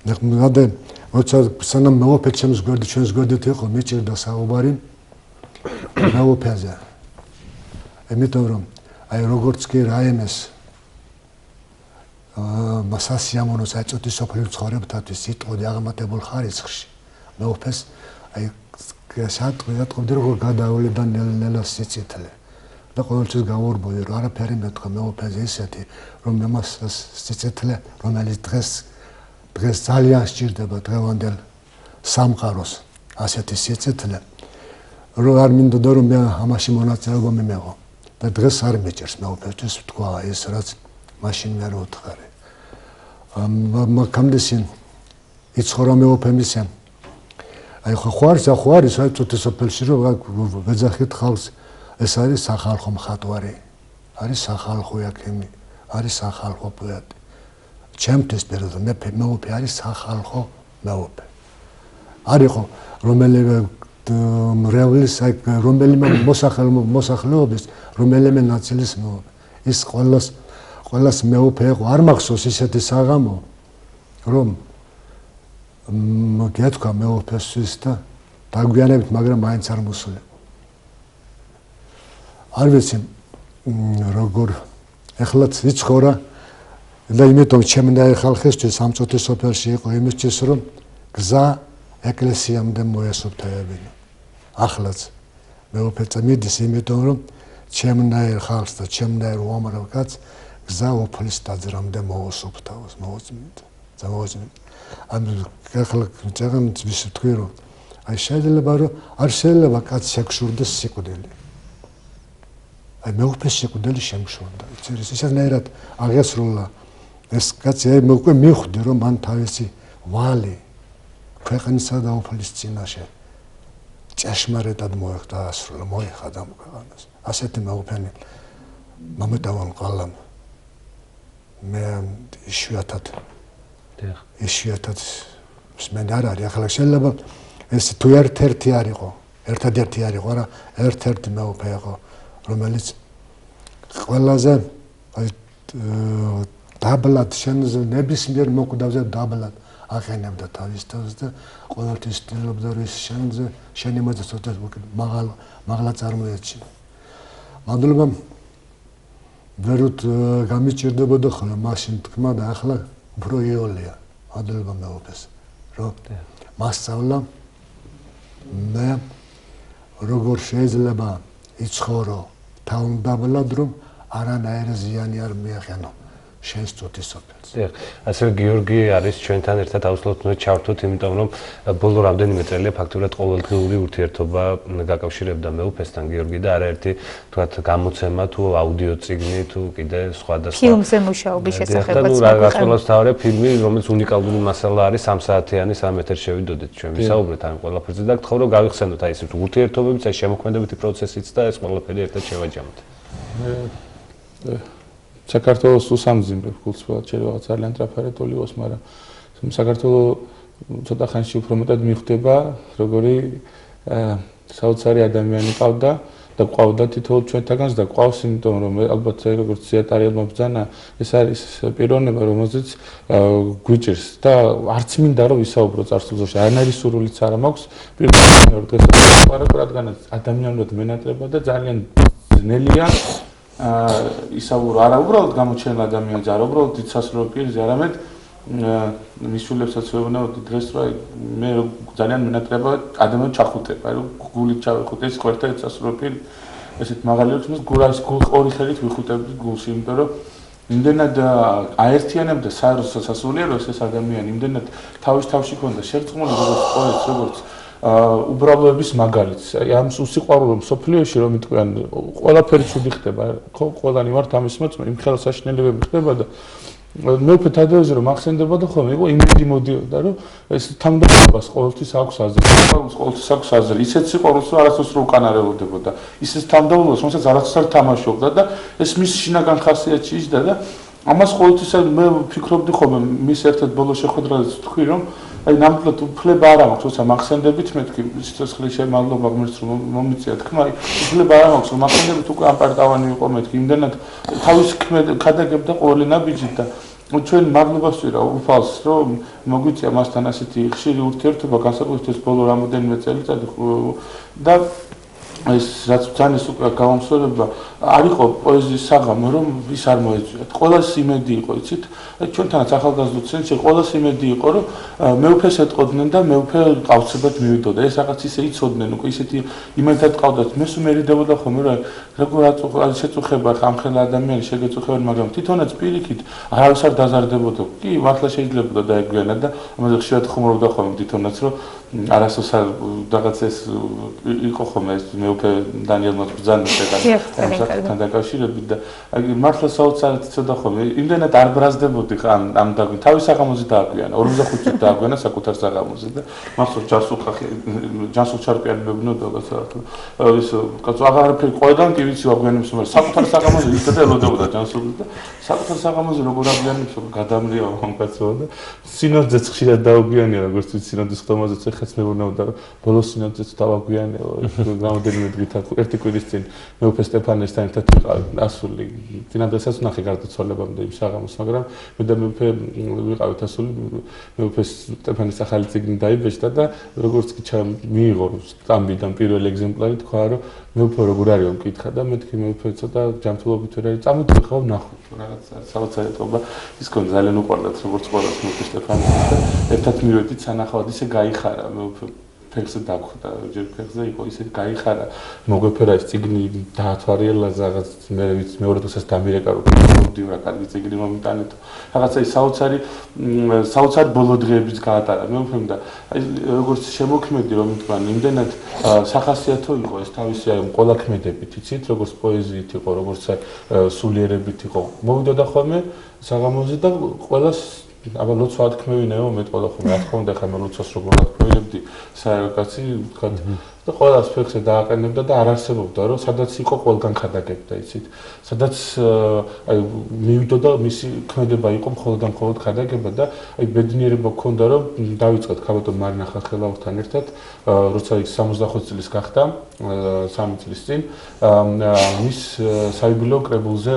მე როცა სანამ მეუფე ჩემს გვერდით იყო მიჭირდა საუბარი მეუფეზე. იმიტომ რომ აი როგორც კი რაიმეს მასასიამონო საერთოდ სოფლის ცხოვრებთათვის იტყოდი აღმატებულ ხარისხში მეუფეს აი სატყვი როგორ გადაავლე და ნელ-ნელა სიცითლე და ყოველთვის გავურბოდი რომ არაფერი მეთქვა მეუფეზე ისეთი რომ მას სიცითლე რომელიც დღეს ძალიან სჭირდება დღევანდელ სამყაროს ასეთი სიცითლე რომ არ მინდოდა რომ მე ამაში მონაწილეობა მიმეღო და დღეს არ მეჭერს მეუფესთვის თქვა ეს რაც მაშინ მე რო ვთხარი მაგამდე იცხოვრა მეუფემისე აი ხო არის საერთოდ სოფელში რომ ვეძახით ხალხს ეს არის სახალხო მხატვარი არის სახალხო ექიმი არის სახალხო პოეტი ჩემთვის პირადად მეუფე არის სახალხო მეუფე არისო რომელიმე მრევლის რომელიმე მოსახლეობის რომელიმე ნაწილის მეუფე ის ყველას მეუფე იყო არ მახსოვს ისეთი საღამო რომ მოგეთქვა მეუფესთვის და დაგვიანებით მაგრამ მაინც არ მოსულიყო არ ვიცი როგორ ეხლაც ვიცხოვრა და იმიტომ ჩემი და ხალხისთვის ამ წოთის სოფელში იყო იმისთვის რომ გზა ეკლესიამდე მოესუფთავებინა ახლაც მეუფე წამიდის იმიტომ რომ ჩემნაირ ხალხს და ჩემნაირ უამრავ კაცს გზა უფლის დაძრამდე მოუსუფთავოს მოუწმით ამ ახლა ძაღლ ვის თქვი რომ აი შეიძლება რომ არ შეიძლება კაცს შეგშურდეს სიკვდილი აი მეუფეს სიკვდილი შემშურდა ისედნაირად აღესრულა ეს კაცი აი უკვე მივხვდი რომ მან თავისი ვალი ქვეყნისა და უფლის წინაშე ჭეშმარიტად მოახდაასრულა მოიხადა ამ ქვეყანას ასეთი მეუფენი მომეტავან ყალამ მე იშვიათად მე არ არის ახლა შეიძლება ეს თუ ერთ-ერთი არისო ერთადერთი არისო არა ერთ-ერთი მეუფე იყო რომელიც ყველაზე აი დაბლად შენზე ნებისმიერ მოკვდავზე დაბლად აღენებდა თავის თავს და ყოველთვის ცდილობდა რომ შენი მოძებნოთ მაღლა წარმოეჩინა. მადლობა ვეროთ გამიჭირდებოდა ხოლმე მაშინ თქმა და ახლა უფრო იოლია ადრევა მეუფეს რომ მასწავლა მე როგორ შეიძლება იცხოვრო თავმდაბლად რომ არანაირი ზიანი არ მიახენო შენს წუთის სოფელს. ასევე გიორგი არის ჩვენთან ერთად აუცილებლად უნდა ჩავთვით, იმიტომ რომ ბოლო რამდენიმე წელია ფაქტურად ყოველდღიური ურთიერთობა გაკავშირებდა მეუფესთან გიორგი და არაერთი თქვათ გამოცემა თუ აუდიო წიგნი თუ კიდე სხვადასხვა ფილმზე მუშაობის შესახებაც რაღაცნაირად თავი ფილმი, რომელიც უნიკალური მასალა არის 3 საათიანი 3 ეთერ შევიდოდეთ ჩვენ ვისაუბრეთ ამ ყველაფერზე და გთხოვ რომ გავიხსენოთ აი ეს ურთიერთობებიც აი შემოქმედებითი პროცესიც და ეს ყველაფერი ერთად შევაჯამოთ. საქართველოს უსამძიმრებ გულწრფელად შეიძლება ძალიან ტრაფარეტული იყოს, მაგრამ საქართველოს ცოტა ხანში უფრო მეტად მიხვდება, როგორი საოცარი ადამიანი ყავდა და ყავდა თითოეულ ჩვენთაგანს და ყავს, იმიტომ რომ ალბათ როგორც ზიატარიელმა ბრძანა, ეს არის პიროვნება, რომელზეც გვიჭირს და არც მინდა რომ ვისაუბრო წარსულში, არანაირი სურვილიც არ მაქვს, პირველად დღეს ვიყავ, რადგანაც ადამიანურად მენატრება და ძალიან ძნელია ისაუბრო არა უბრალოდ გამოჩენილ ადამიანზე, არა უბრალოდ დიდსასრულო პირზე, არამედ მის შვილებსაც ვეუბნებოდი დღეს რომ მე ძალიან მენატრება ადამიანს ჩახუტება, რომ გულით ჩავიხუტე ის ყვერთა დიდსასრულო პირი, ესეთ მაღალი ოქს გულს ორი ხელით ვიხუტებდი გულში, იმიტომ რომ იმდენად აერთიანებდა სასულიეროს ეს ადამიანი, იმდენად თავში ქონდა შერწყმული როგორც პოეტს, როგორც უბრალოების მაგალითს. ამ უსიყვარულო მსოფლიოში რომ იტყვიან, ყველაფერი ცუდი ხდება, ხო, ყველანი ვართ ამის მოწმე, იმ ხელს საშინელებები ხდება და მეუფე თადეოზე რომ ახსენდებოდა ხოლმე, იყო იმედი მოდიოდა, რომ ეს თამბაქოს ყოველთვის აქვს აზრი, სიყვარულს ყოველთვის აქვს აზრი, ისეთ სიყვარულს რომ არასდროს რო უკანარეულდებოდა, ისეთ თამბაქოს, რომელსაც არასდროს არ თამაშობდა და ეს მის შინაგან ხასიათში იჯდა და ამას ყოველთვის მე ვფიქრობდი ხოლმე, მის ერთ-ერთ ბოლო შეხვედრაზე თქვი რომ აი ნამდვილად უფლება არ აქვს, როცა მახსენდებით მეთქი სიცოცხლის შემალობა ღმერთს რომ მომიწია თქმა, უფლება არ აქვს რომ მახსენდებით უკვე ამპარტავანი იყო მეთქი, იმდენად თავის ქადაგებდა ყოველი ნაბიჯით და ჩვენ მადლობას ვირა უფალს რომ მოგვიწია მასთან ასეთი ხშირი ურთიერთობა განსაკუთრებით ბოლო რამოდენიმე წელიწადი და ეს რაც ძალიან უკვე გამომსვლელობა არ იყო პოეზიის საღამო რომ ის არ მოეწვიათ. ყველას იმედი იყო, იცით? ჩვენთანაც ახალგაზრდულ ცენტრში ყველას იმედი იყო რომ მეუფეს ეტყოდნენ და მეუფე ყავცებად მივიდოდა. ეს რაღაც ისე იცოდნენ, უკვე ისეთი იმედად ყავდათ. მე სუმერიდებოდა ხოლმე რომ როგორ შეწუხება ამ ხელა ადამიანი შეგეწუხებენ, მაგრამ თვითონაც პირიქით არავის არ დაზარდებოდა. კი, მართლა შეიძლება დაეგვიანა და ამაზე ხშირად ხუმრობდა ხოლმე თვითონაც რომ არასდროს არ რაღაც ეს იყო ხოლმე ეს მეუფე დანიელმა ბრძანა შეგანა თან დაკავშირებით და მართლა საოცარად ცოტა ხოლმე იმდენად არ ბრაზდებოდი ამ დაგვი თავის საღამოზე დააგვიანა 45-ით დააგვიანა საკუთარ საღამოზე და მართლა ჯანსუღ ჩარკვიანი მებნოდა საერთოდ ის კაცო აღარაფერი ყველგან კი ვიცი აგვიანებს მაგრამ საკუთარ საღამოზე ისე ელოდებოდა ჯანსუღი და საკუთარ საღამოზე როგორ აგვიანებს გადამრია ამ კაცო და სინოძეც ხშირად დააგვიანია როგორც ვიცი სინოძის ხტომაზეც ეხაც მეუბნებოდა რომ ბოლოს სინოძეც დავაგვიანეო რამოდენიმე დღით ერთი კვირის წინ მეუფე სტეფანესთან ერთად ვიყავ ასული წინადასაც ნახე გარდაცვალებამდე იმ საღამოს მაგრამ მე და მეუფე ვიყავით ასული მეუფე სტეფანის ახალი წიგნი დაიბეჭდა და როგორც კი მიიღო სტამბიდან პირველი ეგზემპლარი თქვა რომ მეუფე როგორ არის მკითხა და მეთქი მეუფე ცოტა ჯანმრთელობით ვერ არის წამოდი ხავ ნახოთ რაღაც საოცარეთობა ის კონ ძალიან უყვარდათ როგორც ყველას მეუფე სტეფანის და ერთად მივედით სანახავად ისე გაიხარა მეუფე ფეხზე დაგვხვდა ჯერ ფეხზე იყო ისე გაიხარა მოგვეფერა ეს წიგნი დაათვალიერა რაღაც მე ვიცი მეორე დღესაც დამირეკა რომ მოვდივ რა კარგი წიგნი მომიტანეთ რაღაცა ის საოცარი ბოლო დღეებიც გაატარა მე ვფიქრობ და აი როგორც შემოქმედი რომ თქვა იმდენად სახასიათო იყო ეს თავისი აი ყველა ქმედებით იცით როგორც პოეზიით იყო როგორც სულიერებით იყო მოვიდოდა ხოლმე საღამოზე და ყველას აბა ლოცვა ათქმევინეო მე ყველა ხოლმე რა თქმა უნდა ხა მე ლოცვას როგორ ათქმევინებდი საერთკაცი თქვა და ყველას ფეხზე დააყენებდა და არ არსებობდა რომ სადაც იყო ყველგან ხადაგებდა იცით სადაც აი მივიდოდა მისი ქმედება იყო მხოლოდ ხადაგება და აი ბედნიერება გქონდა რომ დავიწყეთ ქალბატონ მარინა ხახელაურთან ერთად როცა ის 65 წლის გახდა 3 წლის წინ მის საიუბილეო კრებულზე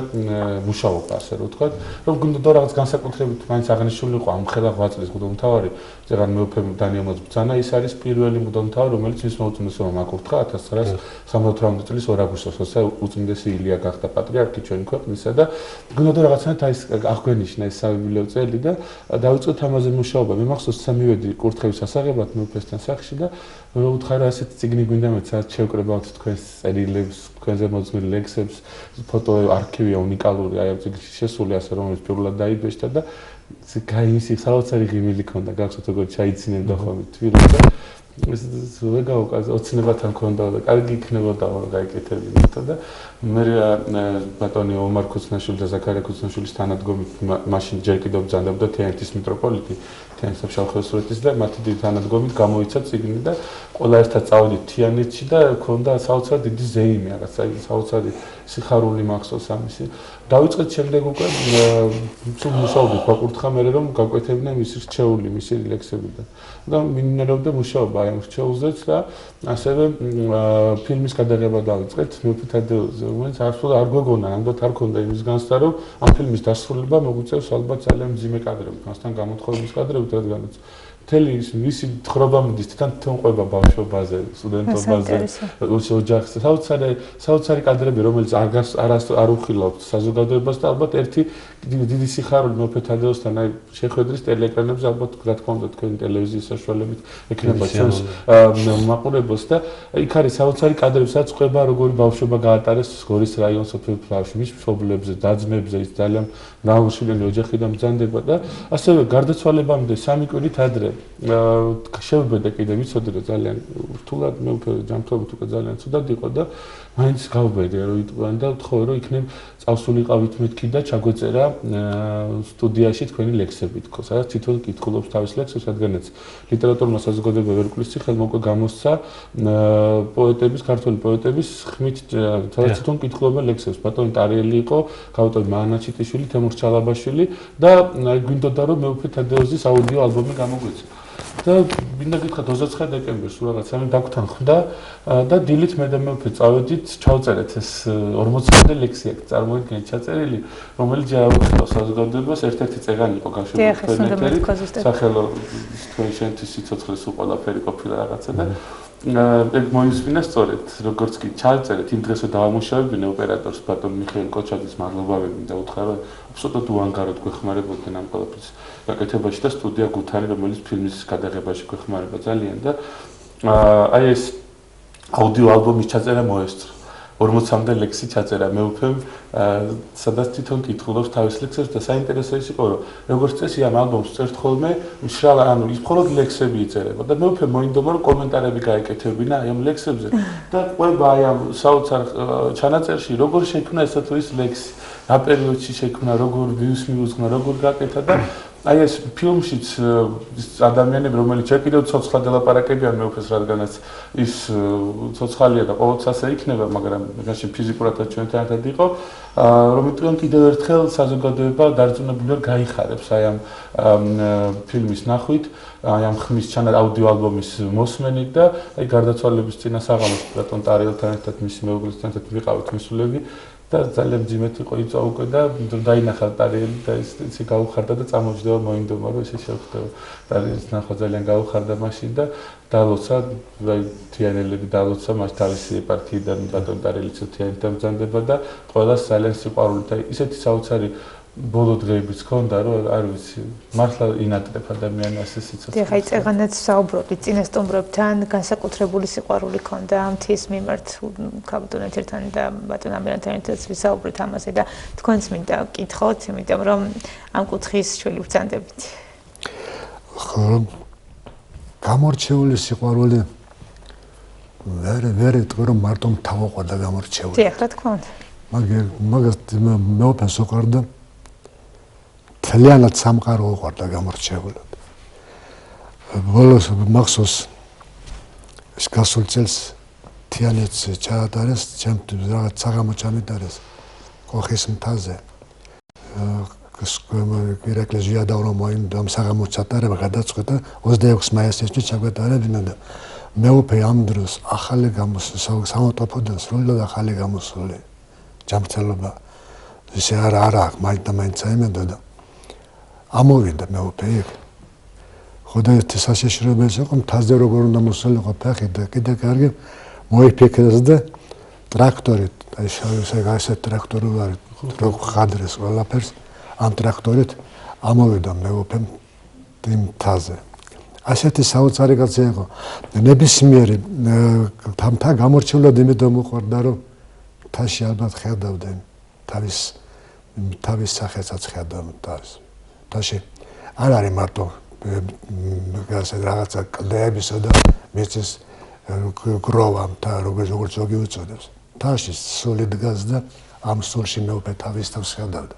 მუშაობა ასე რომ ვთქვათ რომ გქონდა რაღაც განსაკუთრებით მაინც აღნიშნული იყო ამ ხელა 8 წლის მღვდელმთავარი ზეგან მეუფე დანიელმა ბრძანა ის არის პირველი მღვდელმთავარი რომელიც მის მოუწმეს მუსლიმმა აკურთხა 1918 წლის 2 აგვისტოს, როცა უწმინდესი ილია გახდა პატრიარქი ჩვენი ქვეყნისა და გქონდა რაღაცნაირად აი აღგვენიშნა ეს საბიულიო წელი და დავიწყეთ ამაზე მუშაობა. მე მახსოვს სამივედი კურთხევის ასაღებად მეუფესთან სახლში და ვუთხარ რა ასეთი წიგნი გვინდა მეც შევკრებავთ თქვენს წერილებს, თქვენზე მოძღვრილ ლექსებს, ფოტო არქივია უნიკალური აი ამ წიგნში შესული ასე რომელიც პირველად დაიბეჭდა და გაისი საოცარი ღიმილი ქონდა გახსოვთ როგორ ჩაიცინებდა ხოლმე თბილისში და ეს ვეგაუკაზე ოცნებათან ქონდა და კარგი იქნებოდა რომ გაიკეთებინებოდა და მე ბატონი ომარ ქუცნაშვილი და ზაქარია ქუცნაშვილის თანადგომით მაშინ ჯერ კიდევ ბრძანდებოდა თიანეთის მიტროპოლიტი თიანეთის შავხევსურეთის და მათი დიდი თანადგომით გამოიცა წიგნი და ყველა ერთად წავედით თიანეთში და ქონდა საოცარი დიდი ზეიმი რაღაცა საოცარი სიხარული მახსოვს ამისი დავიწყეთ შემდეგ უკვე სულ მუშაობდით ვაკურთხა მე რომ გაკვეთებინა მისი რჩეული მისი ლექსებიდან და მინერობდა მუშაობა აი ამ რჩეულზეც და ასევე ფილმის გადაღება დავიწყეთ მეუფე თადეოზე რომელიც არ გვეგონა ნამდვილად არ ქონდა იმის განცდა რომ ამ ფილმის დასრულება მოგვიწევს ალბათ ძალიან მძიმე კადრები მასთან გამოთხოვების კადრებით რადგანაც მთელი მისი თხრობა მიდის თვითონ ყვება ბავშვობაზე, სტუდენტობაზე, ოჯახზე. საოცარი კადრები, რომელიც არ უხილავთ საზოგადოებას და ალბათ ერთი დიდი სიხარული მეუფე თადეოსთან აი შეხვედრის ტელეეკრანებზე ალბათ რა თქმა უნდა თქვენი ტელევიზიის საშუალებით ექნება ჩვენს მაყურებელს და იქ არის საოცარი კადრები, სადაც ყვება როგორი ბავშვობა გაატარეს გორის რაიონის სოფელ ფლავში, მის მშობლებზე, და-ძმებზე, ის ძალიან მრავალშვილიანი ოჯახიდან ბრძანდება და ასევე გარდაცვალებამდე 3 კვირით ადრე შევბედა კიდე ვიცოდი რომ ძალიან რთულად მე უფრო ჯანმრთელობით უკვე ძალიან ცუდად იყო და მაინც გავბედე რომ იტყვიან და ვთხოვე რომ იქნებ წავსულიყავით მეთქი და ჩაგვეწერა სტუდიაში თქვენი ლექსები თქო სადაც თვითონ კითხულობს თავის ლექსებს რადგანაც ლიტერატურულ საზოგადოებრივ ვერკულის ციხელმა უკვე გამოსცა პოეტების ქართული პოეტების ხმით სადაც თვითონ კითხულობენ ლექსებს ბატონი ტარიელი იყო გავუტოვე მანა ჩიტიშვილი თემურ ჩალაბაშვილი და გვინდოდა რომ მეუფე თადეოზის აუდიო ალბომი გამოგვეცა და მინდა გითხრათ 29 დეკემბერს რაღაც ამი დაგვთან ხვდა და დილით მე და მეუფე წავედით ჩავწერეთ ეს 40-მდე ლექსი აქ წარმოიდგინეთ ჩაწერილი რომელიც ჯაუხდა საზოგადოებას ერთ-ერთი წეგანი იყო გაშვებული სახელო თქვენ შენთვის სიცოცხლეს უყოლაფერი ყოფილა რაღაცა და ეგ მოისმინა სწორედ როგორც კი ჩავწერეთ იმ დღესვე დავამუშავებინე ოპერატორს ბატონ მიხეილ კოჩაძის მადლობავები და უთხრა რომ აბსოლუტურად უანგაროდ გვეხმარებოდნენ ამ ყველაფრის გაკეთებაში და სტუდია გუთარი რომელიც ფილმის გადაღებაში გვეხმარება ძალიან და აი ეს აუდიო ალბომის ჩაწერა მოესწრო 40-მდე ლექსი ჩაწერა მეუფემ სადაც თვითონ კითხულობს თავის ლექსებს და საინტერესო ის იყო რომ როგორც წესი ამ ალბომს წერთ ხოლმე მშრალ ანუ ის მხოლოდ ლექსები იწერება და მეუფემ მოინდომა რომ კომენტარები გაეკეთებინა აი ამ ლექსებზე და ყვება აი ამ საოცარ ჩანაწერში როგორ შექმნა ესა თუ ის ლექსი რა პერიოდში შექმნა როგორ ვიუს მიუძღვნა როგორ გაკეთა და აი ეს ფილმშიც ადამიანები რომელიც ჯერ კიდევ ცოცხლად ელაპარაკებიან მეუფეს რადგანაც ის ცოცხალია და ყოველთვის ასე იქნება მაგრამ მაშინ ფიზიკურადაც ჩვენთან ერთად იყო რომ იტყვიან კიდევ ერთხელ საზოგადოება დარწმუნებული ვარ გაიხარებს აი ამ ფილმის ნახვით აი ამ ხმის აუდიო ალბომის მოსმენით და აი გარდაცვალების წინა საღამოს ბატონ ტარიელთან ერთად მისი მეუღლესთან ერთად ვიყავით მისულები და ძალიან ძიმეთ იყო იწვა უკვე და დაინახა ტარიელი და ისე გაუხარდა და წამოჯდება მოინდომა რომ ესე შევხვდება ტარიელის ნახვა ძალიან გაუხარდა მაშინ და დალოცა აი თიანელები დალოცა მას თავისი ეპარქიიდან ბატონ ტარიელიც თიანეთთან ბრძანდება და ყველას ძალიან სიყვარული და ისეთი საოცარი ბოლო დღეებიც ქონდა რომ არ ვიცი მართლა ინატრებ ადამიანი ასე სიცოცხლე. დიახ, აი წეღანაც საუბრობდით წინასწომბრებთან განსაკუთრებული სიყვარული ქონდა ამ თის მიმართ კაპიტონ ეთერთან და ბატონ ამირანთან ერთად ვისაუბრეთ ამაზე და თქვენც მინდა ვკითხოთ, იმიტომ რომ ამ კუთხის შვილი ვბრძანდებით. ხო გამორჩეული სიყვარული ვერ იტყვი რომ მარტო თავაყვა გამორჩეული. დიახ, რა თქმა უნდა. მაგას მეუფეს უყვარდა თლიანად სამყარო უყვარდა გამორჩეულად. ბოლოს მახსოვს ეს გასულ წელს თიანეთში ჩაატარეს ჩემთვის რაღაც საღამო ჩამიტარეს კოხის მთაზე. ირაკლი ჟიადავრო მოინდომ საღამო ჩატარება გადაწყვეტა 26 მაისში ჩაგვეტარებინა და მეუფე ამ დროს ახალი გამოსული სამოთოფოდან სრულად ახალი გამოსული ჯანმრთელობა ისე არა მაინც აიმენდა და ამოვიდა მეუფე იქ ხოდა ერთი საშიშროებელს იყო მთაზე როგორ უნდა მოსულიყო ფეხი და კიდე კარგი მოიფიქრეს და ტრაქტორით აი შავი ტრაქტორი ვარ რო ხადრეს ყველაფერს ამ ტრაქტორით ამოვიდა მეუფემ იმ მთაზე ასეთი საოცარი კაცი იყო ნებისმიერი თამთა გამორჩეულად იმედო მოყვარდა რომ თაში ალბათ ხედავდნენ თავის სახელსაც ხედავდნენ თაში არ არის მარტო რაღაცა კლდეებისა და მიწის გროვამ და როგორც ზოგი უწოდებს თაში სული დგას და ამ სულში მეუფე თავის თავს ხედავდა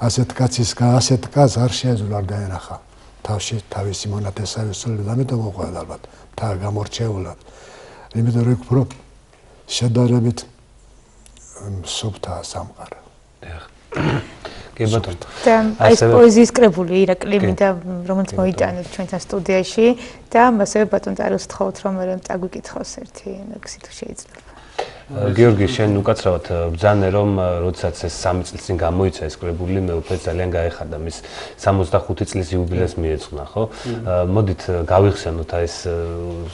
ასეთ კაცს არ შეეძლო არ დაენახა თავში თავისი მონათესავი სული და ამიტომ მოყვარდა ალბათ თა გამორჩეულად იმიტომ რომ უფრო შედარებით სუფთა სამყარო კი ბატონო და ეს პოეზიის კრებული ირაკლი მინდა რომელიც მოიტანეთ ჩვენთან სტუდიაში და ასევე ბატონ წაროს თხოვთ რომ მე წაგვიკითხოს ერთი ლექსი თუ შეიძლება გიორგი შენ უკაცრავად ბრძანე რომ როდესაც ეს 3 წლის წინ გამოიცა ეს კრებული მე უფრო ძალიან გაეხარდა მის 65 წლის იუბილეს მიეძღვნა ხო მოდით გავიხსენოთ აი ეს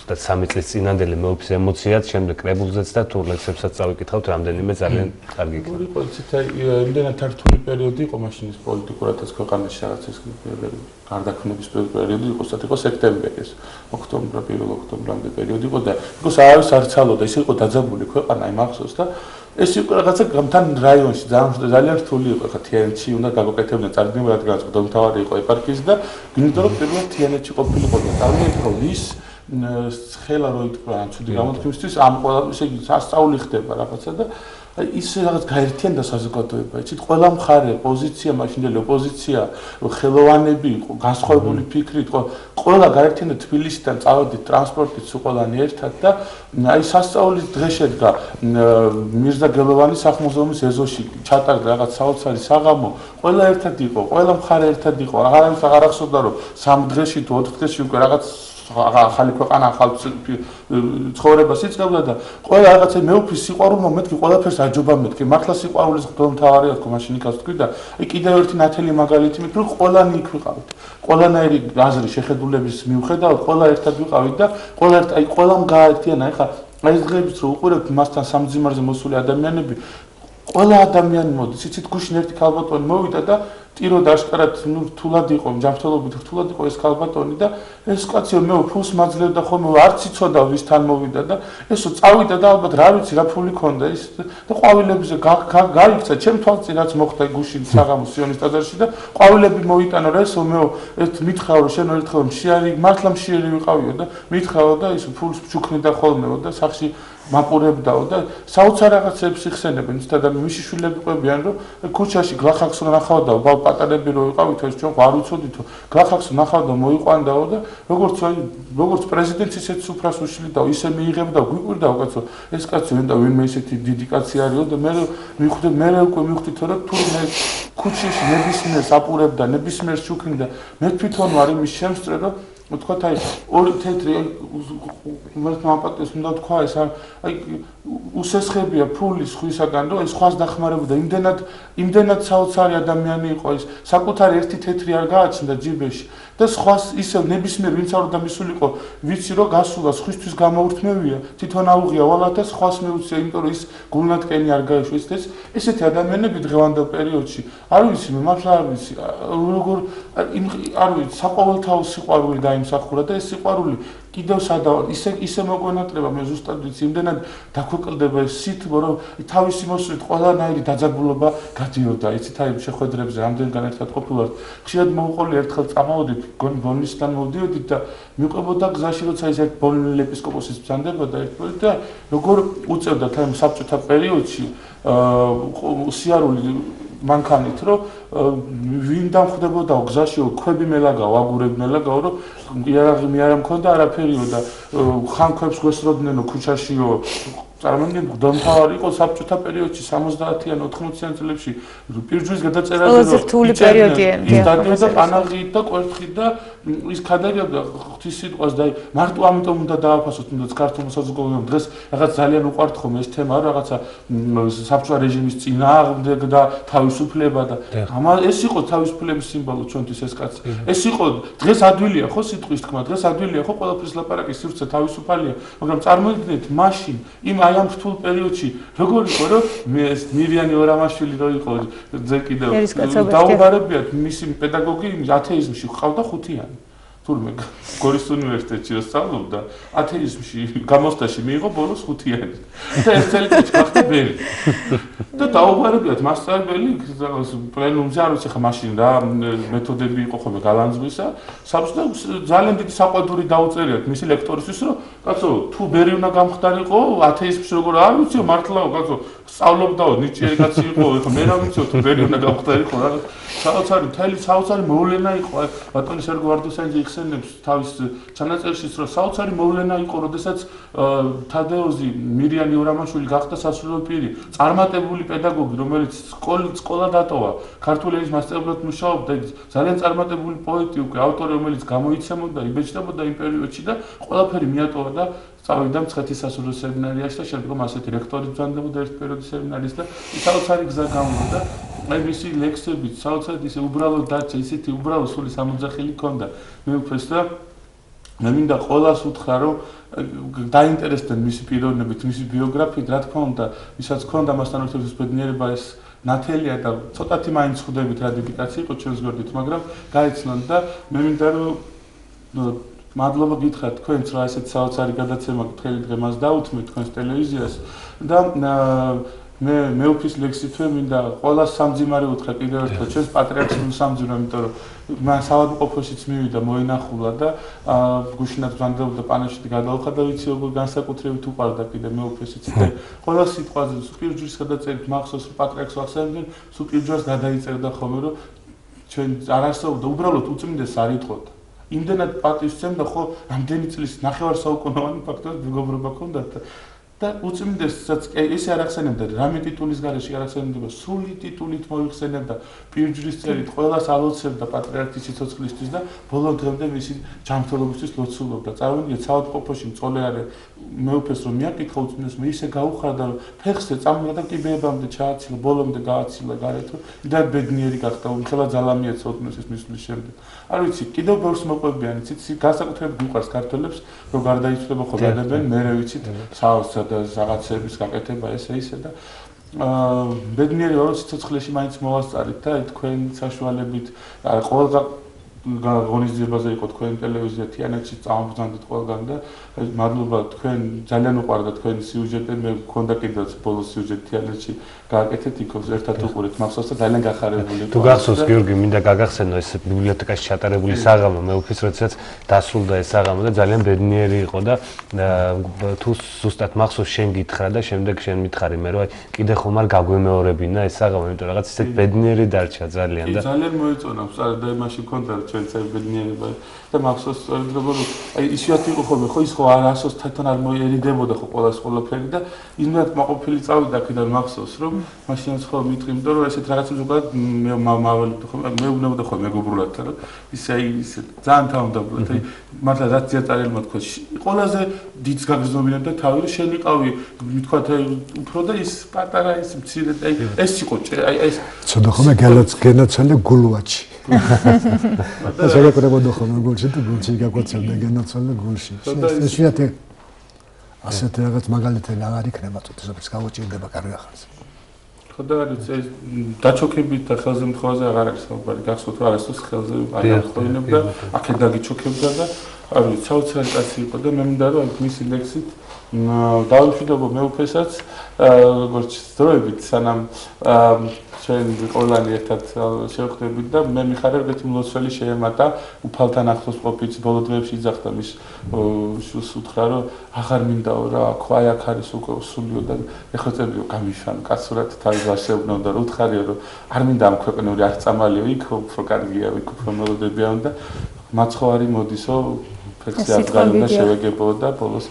3 წლის წინანდელი მეუფის ემოციაც შემდეგ კრებულზეც და თუ ლექსებსაც წავიკითხავთ რამდენიმე ძალიან კარგი იქნება იყო ციტა იმდენად რთული პერიოდი იყო მაშინ ის პოლიტიკურადაც ქვეყანაში რაღაც ეს გარდაქმნების პერიოდი იყო სათიკო სექტემბერი ეს ოქტომბრი 1 ოქტომბრამდე პერიოდი იყო და იქ არავის არ ცალოდა ის იყო დაძაბული ქვეყანა აი მახსოვს და ეს იყო რაღაცა თან რაიონში ძალიან რთული იყო ხა თიანეთში უნდა გაგაკეთებდნენ წარდგენა რადგანაც მთავარი იყო ეპარქიის და გინდა რომ პირველად თიანეთში ყოფილიყო და წარმოიდგინე ის ხელა რო იტყვა ან ცუდი გამოთქმისთვის ამ ყველა ესე იგი სასწაული ხდება რაღაცა და ის რაღაც გაერთიანდა საზოგადოება, იცით, ყველა მხარე, პოზიცია, მაშინდელი ოპოზიცია, ხელოვანები, განსხვავებული ფიქრით, ყველა გაერთიანდა თბილისიდან წავედით ტრანსპორტით ყველანი ერთად და აი სასწაულის დღე შედგა მირზა გელოვანის სახლ-მუზეუმის ეზოში ჩატარდა რაღაც საოცარი საღამო, ყველა ერთად იყო, ყველა მხარე ერთად იყო, აღარავის აღარ ახსოვდა რომ 3 დღეში თუ 4 დღეში უკვე რაღაც ახალი ქვეყანა ახალ ცხოვრებას იწყებდა და ყველა რაღაცა მეუფის სიყვარულმა მეთქი ყველაფერს აჯობა მეთქი მართლა სიყვარულის მთავარია თქო მაშინ იქაც თქვი და აი კიდევ ერთი ნათელი მაგალითი მეთქი რომ ყველანი იქ ვიყავით ყველანაირი აზრი შეხედულების მიუხედავად ყველა ერთად ვიყავით და ყველა ერთ აი ყველამ გააერთიანა ეხლა აი ეს დღეებიც რო უყურებთ მასთან სამძიმარზე მოსული ადამიანები ყველა ადამიანი მოდის იცით გუშინ ერთი ქალბატონი მოვიდა და ტირო დაშკარად რთულად იყო ჯანმრთელობით რთულად იყო ეს ქალბატონი და ეს კაცი მე ფულს მაძლევდა ხოლმე არც იცოდა ვისთან მოვიდა და ესო წავიდა და ალბათ რა ვიცი რა ფული ქონდა ის და ყვავილებზე გაიქცა ჩემ თვალწინ რაც მოხდა გუშინ საღამოს სიონის ტაძარში და ყვავილები მოიტანა რა ესო მე ერთ მითხრა რომ შენ ერთხელ მშიარი მართლა მშიერი ვიყავიო და მითხრა და ის ფულს ჩუქნიდა ხოლმეო და სახში მაპურებდაო და საოცარ რაღაცებს იხსენებენ ის და მისი შვილები ყვებიან რომ ქუჩაში გლახაკს რა ნახავდაო პატარები რო იყავით ეს ჩვენ არ ვიცოდითო გლახაკს ნახავდა მოიყვანდაო და როგორც პრეზიდენტს ისეთ სუფრას უშლიდაო ისე მიიღებდა გვიკვირდაო კაცო ეს კაცი ვინდა ვინმე ისეთი დიდი კაცი არისო და მე მივხვდი მე უკვე მივხვდით რომ თურმე ქუჩაში ნებისმიერს აპურებდა ნებისმიერს ჩუქნიდა მე თვითონ ვარ იმის შემსწრე რომ ვთქვათ აი ორი თეთრი მართლა ამპატეს უნდა თქვა ეს აი უსესხებია ფულის ხვისაგან რომ ეს ხვას დახმარებოდა იმდენად საოცარი ადამიანი იყო ის საკუთარი ერთი თეთრი არ გააჩნდა ჯიბეში და სხვას ისევ ნებისმიერ ვინც არ უნდა მისულიყო ვიცი რომ გასულა სხვისთვის გამოურთმევია თვითონ აუღია ვალად და სხვას მეუცია იმიტომ რომ ის გულნატკენი არ გაეშვის ეს ესეთი ადამიანები დღევანდელ პერიოდში არ ვიცი მე მართლა არ ვიცი როგორ არ ვიცი საყოველთაო სიყვარული დაიმსახურა და ეს სიყვარული კიდევ სადაა ისე მოგვენატრება მე ზუსტად ვიცი იმდენად დაქვეყლდება ეს სითბო რომ თავისი მოსვლით ყველანაირი დაძაბულობა გადიოდა იცით აი შეხვედრებზე რამდენგან ერთად ყოფილვართ ხშირად მოუყოლი ერთხელ წამოვიდით ბოლნისიდან მოვდიოდით და მიყვებოდა გზაში როცა ის ერთ ბოლნელ ეპისკოპოსის ბრძანდებოდა ერთგვარი და როგორ უწევდა თაიმ საბჭოთა პერიოდში სიარული მანქანით რომ ვინ დამხვდებოდაო გზაშიო ქვები მელაგაო აგურები მელაგაო რომ იარაღი მიარა მქონდა არაფერიო და ხან ქვებს გვესროდნენ ქუჩაშიო წარმოგიდგენთ მღვდელმთავარი იყო საბჭოთა პერიოდში 70-იან 80-იან წლებში პირჯვის გადაწერაზე ყველაზე რთული პერიოდია დადიოდა პანაღით და კვერთხით და ის ქადაგებდა ღვთის სიტყვას და მარტო ამიტომ უნდა დააფასოთ თუნდაც ქართულ საზოგადოებამ დღეს რაღაც ძალიან უყვართ ხომ ეს თემა რაღაცა საბჭოთა რეჟიმის წინააღმდეგ და თავისუფლება და ეს იყო თავისუფლების სიმბოლო ჩვენთვის ეს კაცი ეს იყო დღეს ადვილია ხო სიტყვის თქმა დღეს ადვილია ხო ყველაფრის ლაპარაკი სივრცე თავისუფალია მაგრამ წარმოიდგინეთ მაშინ იმ აი ამ რთულ პერიოდში როგორ იყო რომ ეს მირიანი ორამაშვილი რო იყო ძე კიდევ დაუბრუნებიათ მისი პედაგოგი ათეიზმში ყავდა ხუთიანი თურმე გორის უნივერსიტეტში რო სწავლობდა ათეიზმში გამოსტაში მიიღო ბოლოს ხუთიანი და ეს წელიწადში გახდა ბერი და დაუბრუნებიათ მასწავლებელი პლენუმზე არ ვიცი ხა მაშინ რა მეთოდები იყო ხოლმე გალანძღვისა საბჭოთა ძალიან დიდი საყვედური დაუწერიათ მისი ლექტორისთვის რომ კაცო თუ ბერი უნდა გამხდარიყო ათეიზმში როგორ არ ვიციო მართლაო კაცო სწავლობდაო ნიჭიერი კაცი იყო ეხლა მე რა ვიციო თუ ბერი უნდა გამხდარიყო რა საოცარი მოვლენა იყო ბატონი სერგო ვარდუსანიძე იხსენებს თავის ჩანაწერშიც რომ საოცარი მოვლენა იყო როდესაც თადეოზი მირიანი ორამაშვილი გახდა სასულიერო პირი წარმატებული პედაგოგი რომელიც სკოლა დატოვა ქართული ენის მასწავლებლად მუშაობდა ძალიან წარმატებული პოეტი უკვე ავტორი რომელიც გამოიცემოდა იბეჭდებოდა იმ პერიოდში და ყველაფერი მიატოვა და წავიდა მცხეთის სასულიერო სემინარიაში და შემდგომ ასეთი რექტორი ბრძანდებოდა ერთ პერიოდის სემინარის და საოცარი გზა გამოვიდა აი მისი ლექსები საოცრად ისე უბრალოდ დარჩა ისეთი უბრალო სული სამოძახილი ჰქონდა მეუფეს და მე მინდა ყველას უთხრა რომ დაინტერესდნენ მისი პიროვნებით მისი ბიოგრაფიით რა თქმა უნდა ვისაც ჰქონდა მასთან ერთად ბედნიერება ეს ნათელია და ცოტათი მაინც ხვდებით რა დედიკაცია იყო ჩვენს გვერდით მაგრამ გაიცნოთ და მე მინდა რომ მადლობა გითხრათ თქვენს რა ესეთ საოცარი გადაცემა მთელი დღე მას დაუთმეთ თქვენს ტელევიზიას და მე უფის ლექსითვე მინდა ყველა სამძიმარე უთხრა კიდევ ერთხელ ჩვენს პატრიარქს სამძიმარე იმიტომ რომ მან საავადმყოფოშიც მივიდა მოინახულა და გუშინაც ბრძანდებოდა პანაშით გადაუხადა და ვიცი როგორ განსაკუთრებით უყვარდა კიდე მე უფესიც და ყველა სიტყვაზე სუპირჯვრის გადაწერით მახსოვს რომ პატრიარქს ვახსენებდნენ სუპირჯვარს გადაიწერდა ხოლმე რომ ჩვენ არ არსებობდა უბრალოდ უწმინდეს არ იტყოდა იმდენად პატივსცემდა ხო რამდენი წლის ნახევარსაუკუნოვანი ფაქტობრივად მეგობრობა ჰქონდათ და უწმინდესაც ესე არ ახსენებდა რამე ტიტულის გარეშე არ ახსენებდა სრული ტიტულით მოიხსენებდა პირჯვრის წერით ყველას ალოცებდა პატრიარქის სიცოცხლისთვის და ბოლო დღემდე მისი ჯანმრთელობისთვის ლოცულობდა წარმოგიდგენთ საავადმყოფოში მწოლე არის მეუფეს რომ მიაკითხა უწმინდეს მე ისე გაუხარდა რომ ფეხზე წამლა და კიბეებამდე ჩააცილა ბოლომდე გააცილა გარეთ და ბედნიერი გახდა უმხელა ძალა მიეცა უწმინდესის მისვლის შემდეგ არ ვიცი კიდევ ბევრს მოყვებიან იცით განსაკუთრებით მიყვარს ქართველებს რომ გარდაიცვლება ხოლმე მე ვიცით საოცრად და რაღაცების გაკეთება ესე ისე და ბედნიერი ვარო სიცოცხლეში მაინც მოვასწარით და თქვენ საშუალებით ყოველგან ღონისძიებაზე იყო თქვენ ტელევიზია თიანეთში წამობრძანდით ყველგან და მადლობა თქვენ ძალიან უყვარდა თქვენი სიუჟეტი მე მქონდა კიდევ ბოლოს სიუჟეტი თიანეთში გააკეთეთ იქოს ერთად უყურეთ მახსოვს და ძალიან გახარებული თუ გახსოვს გიორგი მინდა გაგახსენო ეს ბიბლიოთეკაში ჩატარებული საღამო მე უფის როდესაც დასრულდა ეს საღამო და ძალიან ბედნიერი იყო და თუ ზუსტად მახსოვს შენ გითხრა და შემდეგ შენ მითხარი მე რომ აი კიდე ხომ არ გაგვემეორებინა ეს საღამო იმიტომ რაღაც ისეთ ბედნიერი დარჩა ძალიან და ძალიან მოეწონა და იმაში მქონდა ჩვენ ბედნიერება და მახსოვს სწორედ რომ აი ისიათ იყო ხოლმე ხო ის ხო არასოს თვითონ არ მოერიდებოდა ხო ყველაფერი და იმდენად მაყოფილი წავიდა აქედან მახსოვს რომ მაშინაც ხო მიტყვი იმიტომ რომ ესეთ რაღაცა ზოგადად მე მავალებდი ხო მე უნებოდა ხო მეგობრულად რომ ისე აი ისე ძალიან თავდაბლად აი მართლა რაც ძიაწარელმა თქვა ყველაზე დიდს გაგრძნობინებდა თავი რომ შენ იყავი მithქვათ აი უფრო და ის პატარა ის მცირე აი ეს იყო აი ეს ცოტა ხომ გენოცელი გულვაჩი და შეგეკრებოდა ხომ გულში და გულში გაგვაცემდა გენოცელი გულში ეს შეიძლება ასეთ რაღაც მაგალითები აღარ იქნება წუთისებს გავუჭირდება კარგი ახალს ხოდა არის ეს დაჩოქებით და ხელზე მთხოვაზე აღარ არის საუბარი გახსოვთ რომ არასდროს ხელზე არ აღხოვინებდა აქეთ დაგიჩოქებდა და არ ვიცი საოცარი კაცი იყო და მე მინდა რომ მისი ლექსით დავიმშვიდობო მეუფესაც როგორც დროებით სანამ ჩვენ ყველანი ერთად შევხვდებით და მე მიხარებ რომ მლოცველი შეემატა უფალთან ახლოს ყოფით ბოლო დღეებში იძახდა მის შულს უთხრა რომ აღარ მინდაო რა ქვაი აქ არის უკვე სულიო და ეხოწებიო გამიშვან კაცურად თავის ვაშეუბნო და უთხარიო რომ არ მინდა ამ ქვეყნური არ წამალიო იქ უფრო კარგია იქ უფრო მოლოდებია და მაცხოვარი მოდისო ფექსი აღგარდა შევეგებოდა ბოლოს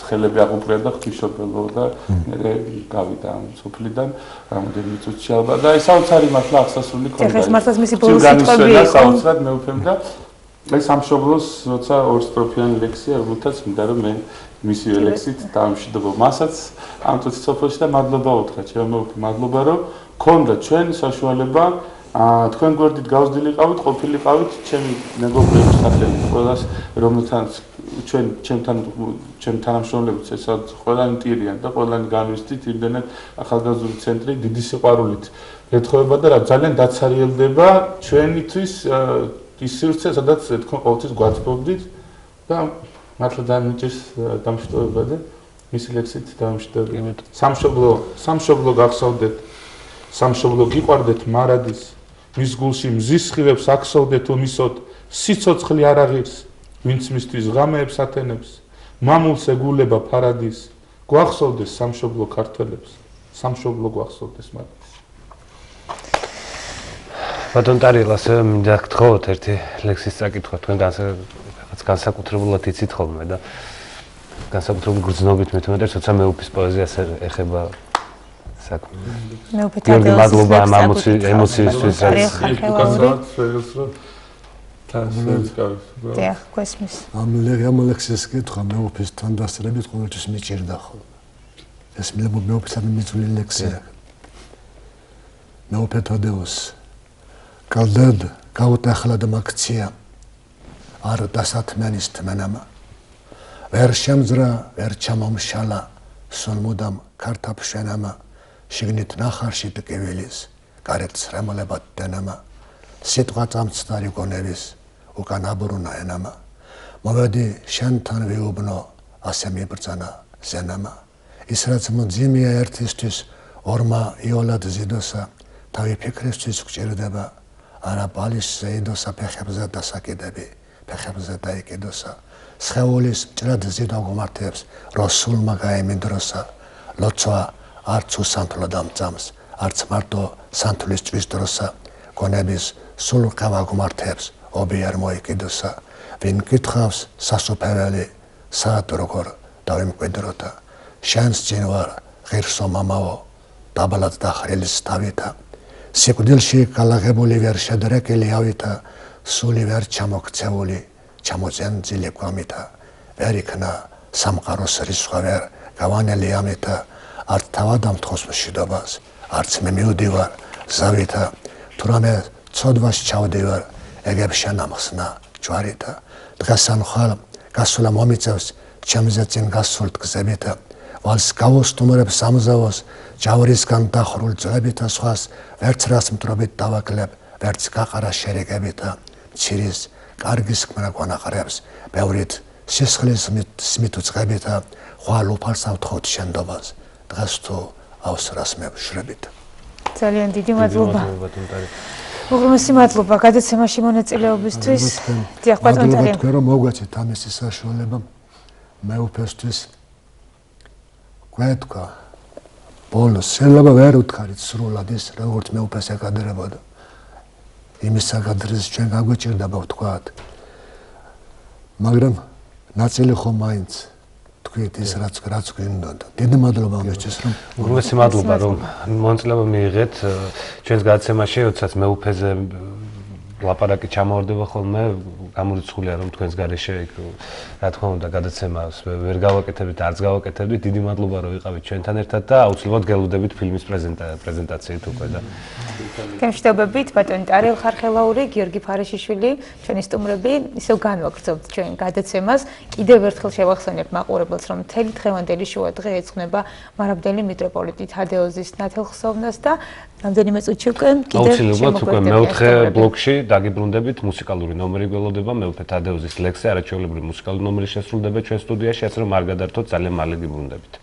ხელები აღუპრია და ღვთისმშობელო და მე გავიდა ამ სოფლიდან რამოდენიმე წუთში ალბათ და აი საოცარი მართლა აღსასრული ქონდა. ეხლა მართლაც მისი ბოლოს სიტყვები იყო საოცრად მეუფემ და აი სამშობლოს როცა ორსტროფიანი ლექსია რომელთაც მინდა რომ მე მისი ლექსით დავიმშვიდობო მასაც ამ წუთის სოფელში და მადლობა უთხრა ჩემო მეუფე მადლობა რომ ქონდა ჩვენ საშუალება თქვენ გვერდით გავსდილიყავით, ყოფილიყავით ჩემი მეგობრების სახელით, ყველას რომელთანაც ჩემთან თანამშრომლებიც ესაც ყველანი ტირიან და ყველანი განვისტით იმდენად ახალგაზრდული ცენტრი დიდი სიყვარულით ეთხოვება და რა ძალიან დაცარიელდება ჩვენთვის ის სივრცე, სადაც თქვენ ყოველთვის გვაწვდით და მართლა ძალიან მიჭირს დამშვიდობება და მისი ლექსით დავამშვიდობებ. სამშობლო გახსოვდეთ, სამშობლო გიყვარდეთ მარადის მის გულში მზის სხივებს აქსოვდეთ უმისოდ სიცოცხლე არ აღირს ვინც მისთვის ღამეებს ათენებს მამულს ეგულება ფარადის გვახსოვდეს სამშობლო ქართველებს სამშობლო გვახსოვდეს მათ ბატონ ტარიელას მინდა გთხოვოთ ერთი ლექსის წაკითხვა თქვენ რაღაც განსაკუთრებულად იცით ხოლმე და განსაკუთრებული გრძნობით მithumetes როცა მეუფის პოეზიას ეხება გიორგი მადლობა ამ ემოციისთვის ამ ლექსის კითხვა მეუფისთან დასწრებით ყოველთვის მიჭირდა ხოლმე ეს მეუფისთან მიწვილი ლექსია მეუფე თადეუს კალდად გაუტახლა და მაქცია არ დასათმენის თმენამა ვერ შემძრა ვერ ჩამომშალა სულ მუდამ ქართაფშენამა შიგნით ნახარში ტკივილის გარეთ რემოლებად დენამა სიტყვა წამცდარი გონების უკან აბურუნა ენამა მოვედი შენთან ვიუბნო ასე მიბრძანა ზენამა ის რაც მძიმეა ერთისთვის ორმა იოლად ზიდოსა თავი ფიქრისთვის გჭირდება არა ბალის ზეიდოსა ფეხებზე დასაკიდები ფეხებზე დაიკიდოსა სხეულის მჭრად ზიდო გუმართებს როსულმა გაემინდროსა ლოცვა არც უსანთლო დამწამს არც მარტო სანთლის წვის დროსა გონების სულ ყავა გუმართებს ობი არ მოიკიდოსა ვინ კითხავს სასופეველი საათ როგორ დავიმკვიდროთა შენს წინ ვარ ღირსო მამაო დაბალად დახრილის თავითა სიკვდილში გალაღებული ვერ შედრეკილი ავითა სული ვერ ჩამოქცეული ჩამოძენძილი გვამითა ვერ იქნა სამყაროს რისხვა ვერ გავანელი ამითა არც თავად ამთხოვს მშვიდობას არც მე მივდივარ ზავითა თურმე ცოდვას ჩავდივარ ეგებ შენამხსნა ჯვარითა დღეს ამ ხალ გასულა მომიწევს ჩემზე წინ გასულთ გზებითა ვალს გავოსტუმრებს სამზავოს ჯავრისგან დახრულ ძლებითა სხვას ვერც რას მტრობით დავაკლებ ვერც გაყარა შერეგებითა მცირის კარგის ქმნა გვანაყრებს ბევრით სისხლის სმით უწყებითა ხვალ უფალს ავთხოვთ შენდობას დღეს თუ ავსრას მევშრებით ძალიან დიდი მადლობა უღრმესი მადლობა გადაცემაში მონაწილეობისთვის დიახ ბატონ ტარიელ თქვენ რომ მოგაცეთ ამისი საშუალება მეუფესთვის გვეთქვა ბოლოს შეიძლება ვერ უთქარით სრულად ის როგორც მეუფეს ეკადრებოდა იმის საკადრეს ჩვენ გაგვეჭირდება ვთქვათ მაგრამ ნაწილი ხომ მაინც თქვით ის რაც გვინდოდა დიდი მადლობა ამისთვის რომ უღრმესი მადლობა რომ მონაწილეობა მიიღეთ ჩვენს გადაცემაში როდესაც მეუფეზე ლაპარაკი ჩამოვარდება ხოლმე გამორიცხულია რომ თქვენს გარეშე რა თქმა უნდა გადაცემას ვერ გავაკეთებთ არც გავაკეთებთ დიდი მადლობა რომ ვიყავით ჩვენთან ერთად და აუცილებლად გელოდებით ფილმის პრეზენტაციით უკვე და გამშვიდობებით ბატონი ტარიელ ხარხელაური გიორგი ფარეშიშვილი ჩვენი სტუმრები ისევ განვაგრძობთ ჩვენ გადაცემას კიდევ ერთხელ შევახსენებთ მაყურებელს რომ მთელი დღევანდელი შოა დღე ეძღვნება მარაბდელი მიტროპოლიტი თადეოზის ნათელხსოვნას და რამდენიმე წუთში უკვე კიდევ აუცილებლად უკვე მეოთხე ბლოკში დაგიბრუნდებით მუსიკალური ნომერი გველოდება მეუფე თადეოზის ლექსი არაჩვეულებრივი მუსიკალური ნომერი შესრულდება ჩვენ სტუდიაში ასე რომ არ გადართოთ ძალიან მალე გიბრუნდებით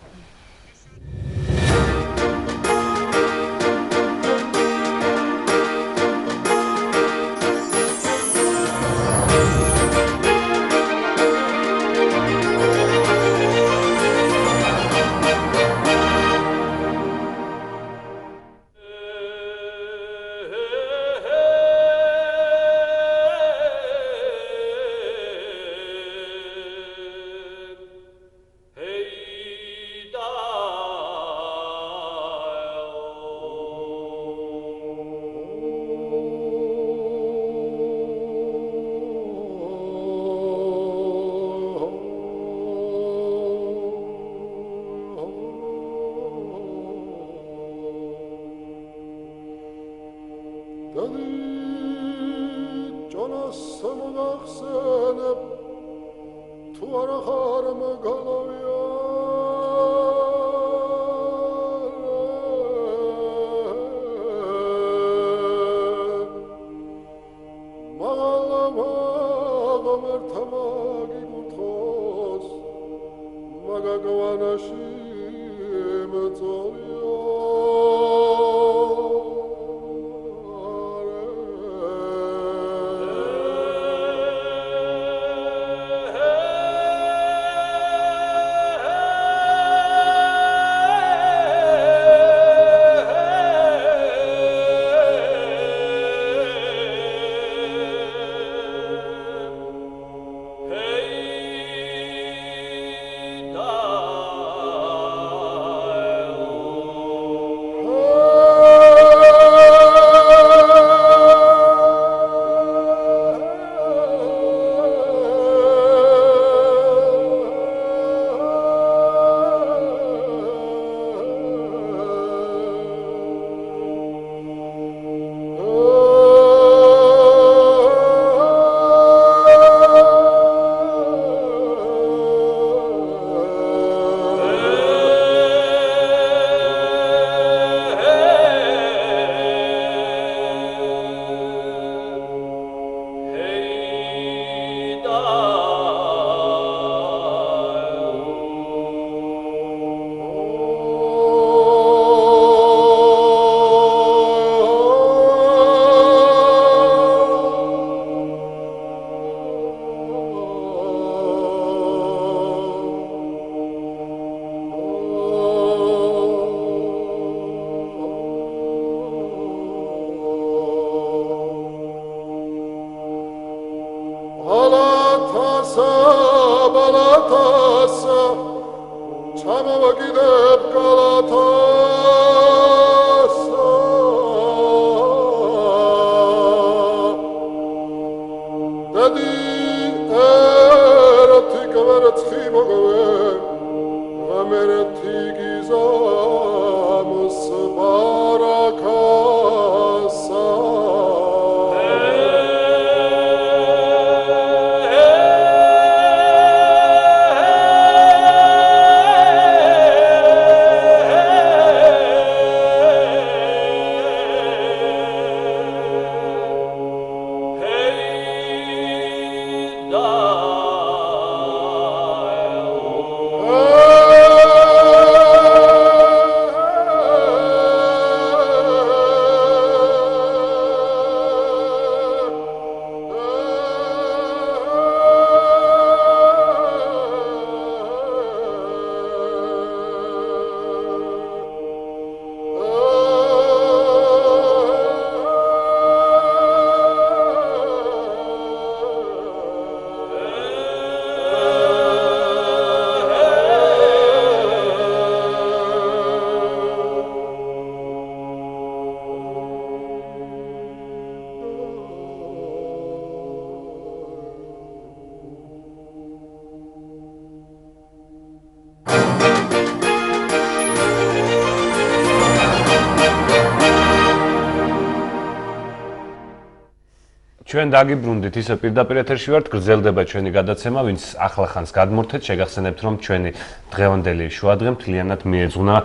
ჩვენ დაგიბრუნდით, ისე პირდაპირ ეთერში ვართ, გრძელდება ჩვენი გადაცემა, ვინც ახლახანს გადმორთეთ, შეგახსენებთ, რომ ჩვენი დღევანდელი შუადღე მთლიანად მიეძღვნა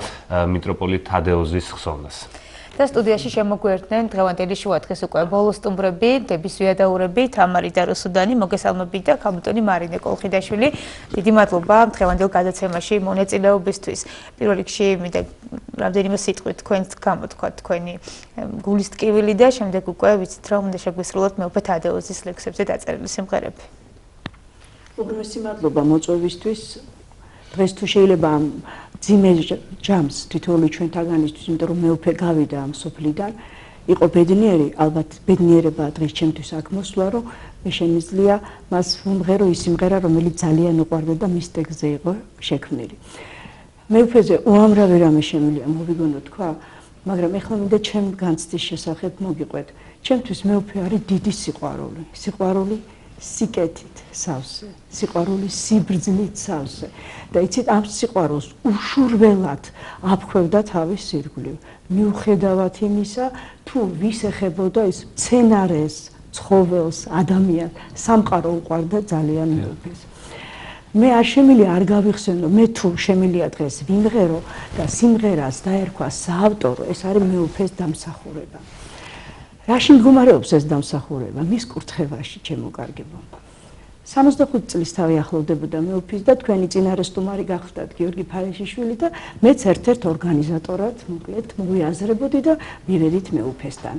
მიტროპოლიტ თადეოზის ხსოვნას. და სტუდიაში შემოგვერდნენ დღევანდელი შუადღეს უკვე ბოლო სტუმრები, დების ვიადაურები, თამარი და რუსუდანი, მოგესალმებით და ქალბატონი მარინე კოლხიდაშვილი. დიდი მადლობა დღევანდელ გადაცემაში მონაწილეობისთვის. პირველ რიგში მინდა რამდენიმე სიტყვით თქვენს გამოთქვათ თქვენი გულის ტკივილი და შემდეგ უკვე ვიცით რომ უნდა შეგვისრულოთ მეუფე თადეოზის ლექსებზე დაწერილი სიმღერები. უღრმესი მადლობა მოწვევისთვის. დღეს თუ შეიძლება ძიმე ჯამს თითოეული ჩვენთაგანისთვის, იმიტომ რომ მეუფე გავიდა ამ სოფლიდან, იყო ბედნიერი, ალბათ ბედნიერება დღეს ჩემთვის აქ მოსვლა, რომ მე შემიძლია მას ვუმღერო ის სიმღერა, რომელიც ძალიან უყვარდა და მის ტექსტზე იყო შექმნილი. მეუფეზე უამრავი რამე შემიძლია მოვიგონო თქვა, მაგრამ ეხლა მინდა ჩემ განცდის შესახებ მოგიყვეთ. ჩემთვის მეუფე არის დიდი სიყვარული. სიყვარული სიკეთით სავსე, სიყვარული სიბრძნით სავსე. და იცით ამ სიყვარულს უშურველად აფხვევდა თავის ირგვლივ. მიუხედავად იმისა, თუ ვის ეხებოდა ის მცენარეს, ცხოველს, ადამიანს, სამყარო უყვარდა ძალიან მეუფეს. მე არ შემიძლია არ გავიხსენო, მე თუ შემიძლია დღეს ვიმღერო და სიმღერას დაერქვა საავტორო, ეს არის მეუფეს დამსახურება. რაში მდგომარეობს ეს დამსახურება? მის კურთხევაში, ჩემო კარგებო. 65 წლის თავი ახლოვდებოდა მეუფის და თქვენი წინარესტუმარი გახდათ გიორგი ფარეშიშვილი და მეც ერთ-ერთ ორგანიზატორად მოკლედ მოვიაზრებოდი და მივედით მეუფესთან.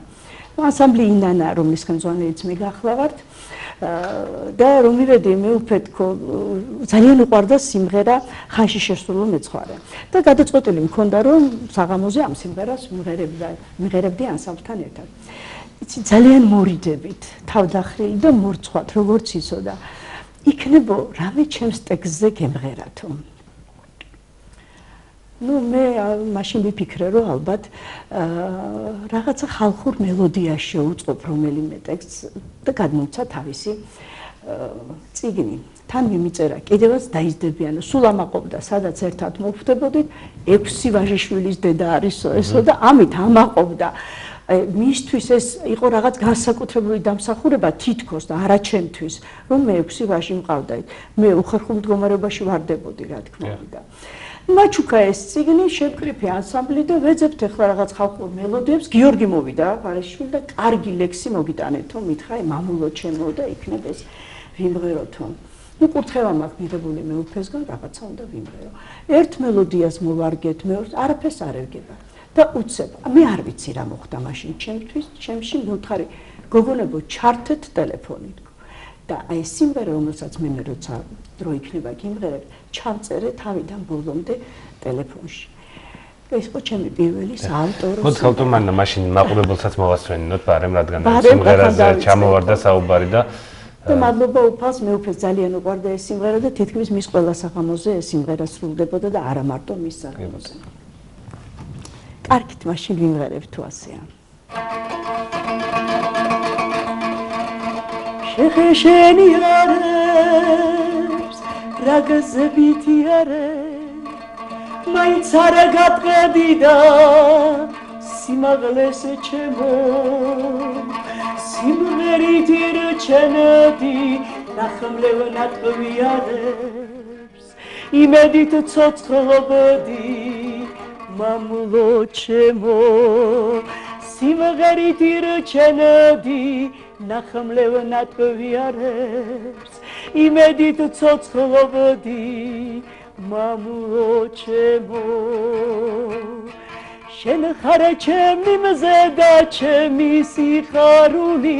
ანსამბლი ინანა, რომლის ხელმძღვანელიც მე გახლავართ და რომ მივედი მეუფე თქო ძალიან უყვარდა სიმღერა ხანში შესრულო მეცხვარე და გადაწყვეტილი მქონდა რომ საღამოზე ამ სიმღერას მიღერებდი ანსამბლთან ერთად. იცი ძალიან მორიდებით, თავდახრილი და მორცხვად როგორც იცოდა. იქნებო რამე ჩემს ტექსტზე გემღერათო. ნუ მე მაშინ ვიფიქრე რომ ალბათ რაღაცა ხალხურ მელოდიას შეუწყობ რომელიმე ტექსტს და გადმოცა თავისი წიგნი. თან მიმიწერა კიდევაც დაიზდებიანო. სულ ამაყობდა, სადაც ერთად მოვხვდებოდით, 6 ვაჟიშვილის დედა არისო ესო და ამით ამაყობდა. მისთვის ეს იყო რაღაც განსაკუთრებული დამსახურება თითქოს და არა ჩემთვის, რომ მე 6 ვაჟი მყავდა. მე უხერხულ მდგომარეობაში ვარდებოდი, რა თქმა უნდა. მაჩუკა ეს წიგნი შევკრიფე ანსამბლი და ვეძებთ ახლა რაღაც ხალხურ მელოდიებს. გიორგი მოვიდა ფარეშიშვილი და კარგი ლექსი მოგიტანეთო, მითხრა მამულო ჩემო და იქნებ ეს ვიმღეროთო. ნუ კურთხევა მაქვს მიღებული მეუფესგან, რაღაცა უნდა ვიმღერო. ერთ მელოდიას მოვარგეთ, მეორეს არაფერს არ ერგება. და უცებ, მე არ ვიცი რა მოხდა მაშინ ჩემთვის, ჩემში მოვთხარი, გოგონებო, ჩართეთ ტელეფონით. და აი სიმღერა, რომელსაც მე როცა დრო იქნება გიმღერებ, ჩავწერე თავიდან ბოლომდე ტელეფონში. ეს იყო ჩემი პირველი საავტორო. ხო, ხალხურმანდა მაშინ მაყურებელსაც მოვასვენინოთ, ბარემ რადგან სიმღერაზე ჩამოვარდა საუბარი და მადლობა უფალს, მეუფეს ძალიან უყვარდა ეს სიმღერა და თითქმის მის ყველა საღამოზე ეს სიმღერა სრულდებოდა და არა მარტო მის საღამოზე. კარგით, მაშინ ვიმღერებ თუ ასეა. შეხეშენიარებს რა გაზებითიარე მაინც არა გატყედი და სიმაღლეს ჩემო სიმღერით ირჩენდი ნახმლევ ნატყვიარებს იმედით ცოცხლობდი მამულო ჩემო სიმღერით ირჩენდი ნახმლევ ნატყვიარებს იმედით ცოცხლობდი მამულო ჩემო შენ ხარ ჩემი მზე და ჩემი სიხარული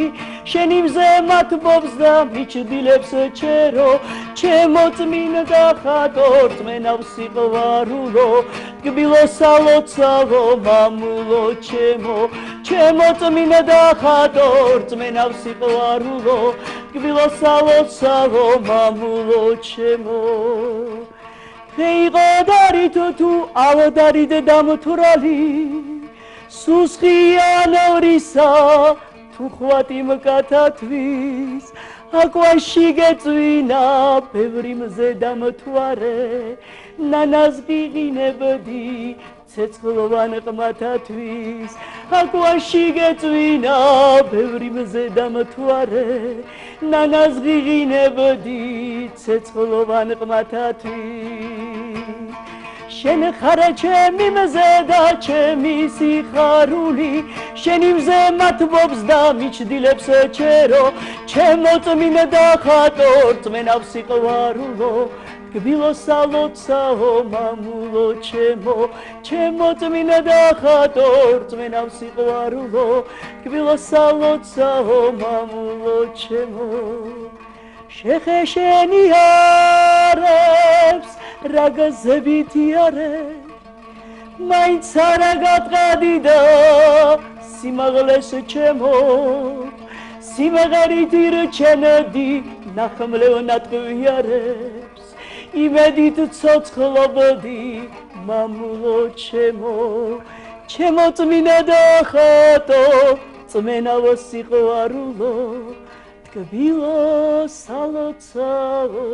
შენი მზე მათბობს და მიჩდილებს ჩერო ჩემო წმინდა ხატორ წმენავ სიყვარულო ტკბილო სალოცავო მამულო ჩემო ჩემო წმინდა ხატორ წმენავ სიყვარულო ტკბილო სალოცავო მამულო ჩემო Feigодарit tu avdarid damturali Susqian orisa tu khvatim katatvis Aquashi getvina pevrimze damtware Nanas giginebdi ცეცხლოვან ყმათათვის აკვაში გეწვინა ბევრი მზე დამთვარე ნანას ღიღინებდი ცეცხლოვან ყმათათვის შენ ხარ ჩემი მზე და ჩემი სიხარული შენი მზე მათბობს და მიჩდილებს ჩერო ჩემო წმინდა ხატორ წმენავ სიყვარულო Gbilo salotsaho mamulo chemo chemo tsminada khator tsmenav siqvarulo Gbilo salotsaho mamulo chemo Shekhesheni arebs ragazebitiare Maints aragatqadida simagles chemo Simagarit irchenedi nakhmlev natqviarebs იმედით ცოცხლობდი მამულო ჩემო ჩემო წმინდა ხატო წმენავ სიყვარულო ტკბილო სალოცავო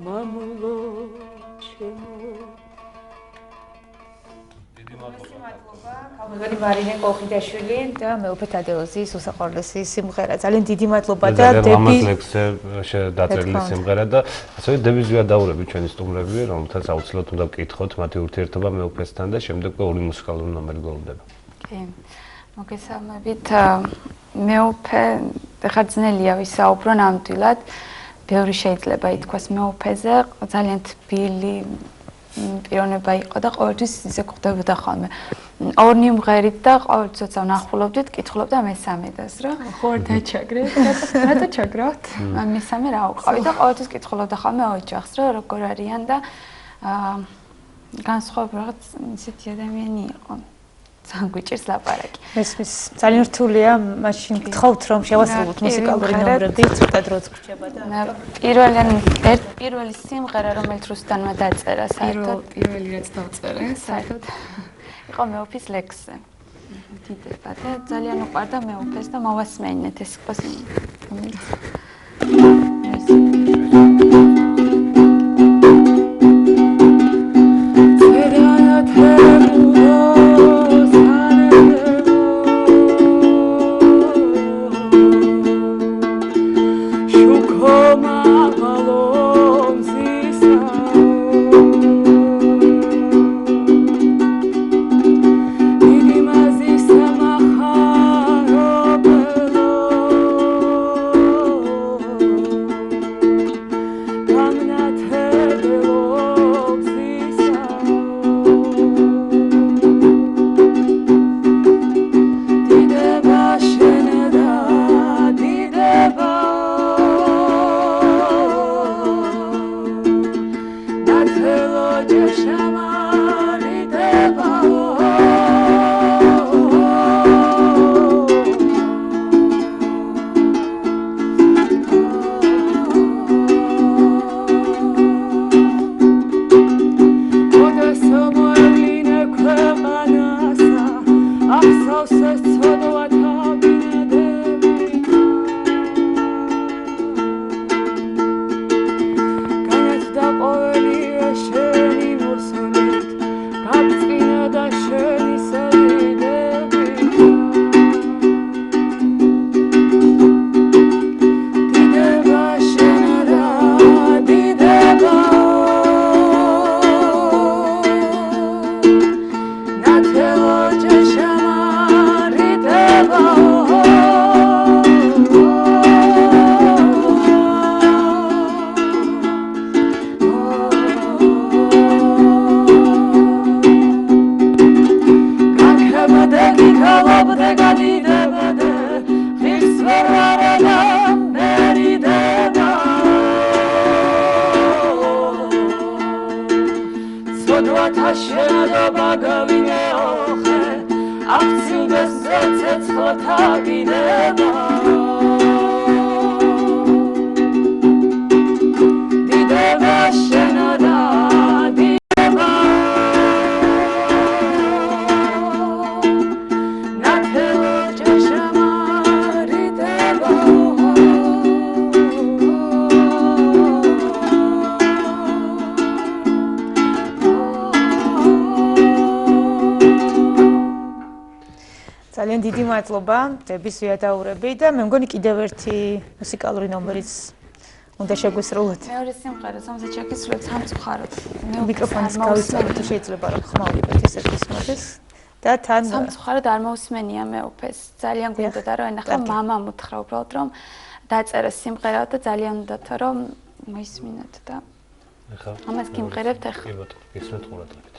მამულო ჩემო გამოდვარი მარინე კოხიდაშვილი და მეუფე თადეოზის უსაყვარლესი სიმღერა. ძალიან დიდი მადლობა და დები ამას ლექსზე დაწერილი სიმღერა და ასევე დების ვიადაურები ჩვენი სტუმრები, რომელთაც აუცილებლად უნდა ვკითხოთ მათი ურთიერთობა მეუფესთან და შემდეგ ორი მუსიკალური ნომერი გველდება. კი. მოგესალმებით. მეუფე ხარ ძნელია ვისაუბრო ნამდვილად. ბევრი შეიძლება ითქვას მეუფეზე, ძალიან თბილი პიროვნება იყო და ყოველთვის ისე გვხვდებოდა ხოლმე. ორნი მღერით და ყოველთვის ვნახულობდით, კითხულობდა მესამედას, რა. ხო, დაჩაგრეთ. რატო ჩაგრავთ? მესამე რა უყავი და ყოველთვის კითხულობდა ხოლმე ოჯახს, რა, როგორ არიან და განსხვავებული რაღაც ისეთი ადამიანი იყო. ძალიან გვიჭირს ლაპარაკი. მესმის ძალიან რთულია, მაშინ გთხოვთ რომ შევასრულოთ მუსიკალური ნომრები, ცოტა დროც გრჩება და პირველი სიმღერა რომელიც რუსტანმა დაწერა საერთოდ პირველი რაც დავწერე საერთოდ იყო მეუფის ლექსზე. დიდება და ძალიან უყვარდა მეუფეს და მოვასმენინეთ ეს იყოს ძალიან დიდი მადლობა დების ვიადაურები და მე მგონი კიდევ ერთი მუსიკალური ნომერიც უნდა შეგვისრულოთ. მეორე სიმღერა, რომელსაც შეგისრულოთ სამწუხაროდ. მიკროფონის გავისწოროთ თუ შეიძლება რომ ხმაურებით ისე გისმოდეს და თან სამწუხაროდ არ მოусმენია მეუფეს. ძალიან გვინდოდა რომ ენახა მამამ უთხრა უბრალოდ რომ დაწერა სიმღერა და ძალიან უნდათ რომ მოისმინოთ და ახლა ამას გიმღერებთ ახლა. კი ბატონო, ისმენთ ყურადღებით.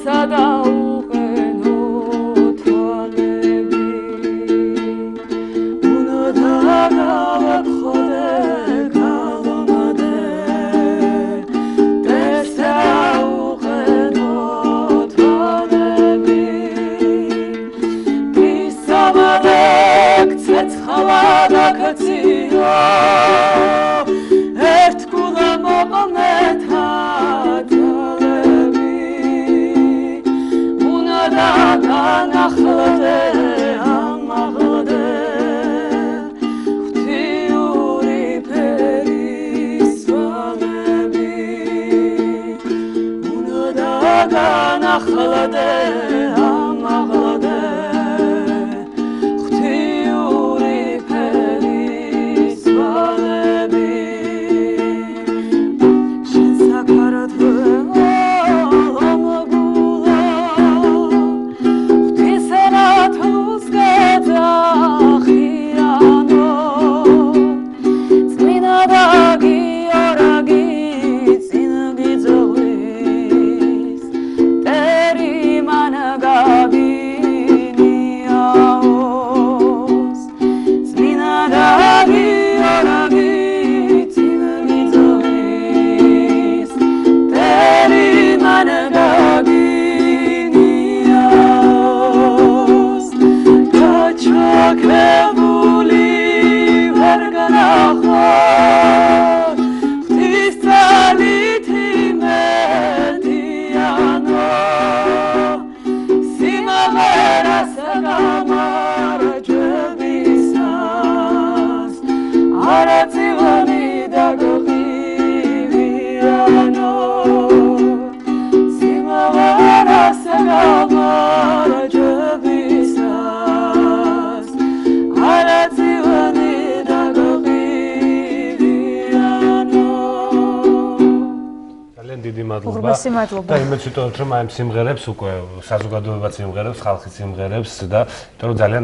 Sada uqeno tvalები და იმეც ვიტყოდეთ რომ აი სიმღერებს უკვე საზოგადოებაც სიმღერებს, ხალხი სიმღერებს და იმიტომ რომ ძალიან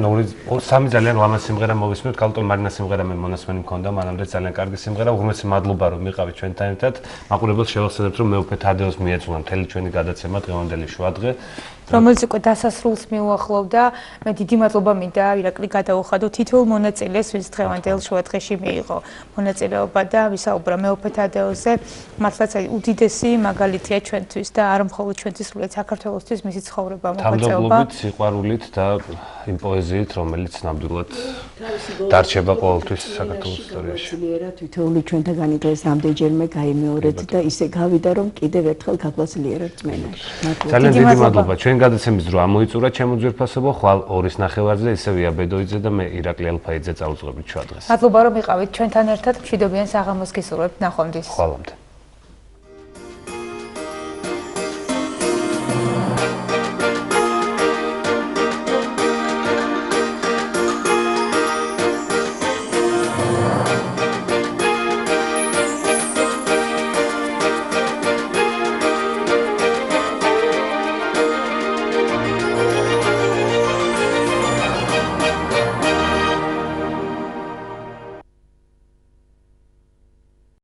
სამი ძალიან ლამაზ სიმღერა მოვისმენთ, ქალტონ მარინას სიმღერა მე მონასმენი მქონდა, მანამდე ძალიან კარგი სიმღერა, უღრმესი მადლობა რომ მიყავით ჩვენთან ერთად. მაყურებელს შევახსენებთ რომ მეუფე თადეოს მიეწვნა მთელი ჩვენი გადაცემა დღევანდელი შუადღე. რომელიც უკვე დასასრულს მიუახლოვდა. მე დიდი მადლობა მინდა ირაკლი გადაუხადო თითოეულ მონაწილეს, ვინც დღევანდელ შუადღეში მიიღო მონაწილეობა და ვისაუბრა მეუფე თადეოზე. მართლაც უდიდესი მაგალითია ჩვენთვის და არ მხოლოდ ჩვენთვის, სრულიად საქართველოსთვის მისი ცხოვრება, მოღვაწეობა. თამდაბლობით, სიყვარულით და იმ პოეზიით, რომელიც ნამდვილად დარჩება ყოველთვის საქართველოს ისტორიაში. თითოეული ჩვენთაგანი დღეს რამდენჯერმე გაიმეორეთ და ისე გავიდა რომ კიდევ ერთხელ გაგვაძლიერებთ მენაში. ძალიან დიდი მადლობა. ჩვენ გადაცემის დრო ამოიწურა ჩემო ძვირფასებო, ხვალ 2-ის ნახევარზე ისევ აბედოიძე და მე ირაკლი ალფაიძე წავუძღებით შუადღეს. მადლობა რომ იყავით ჩვენთან ერთად. მშვიდობიან საღამოს გისურვებთ. ნახვამდის. ხვალამდე.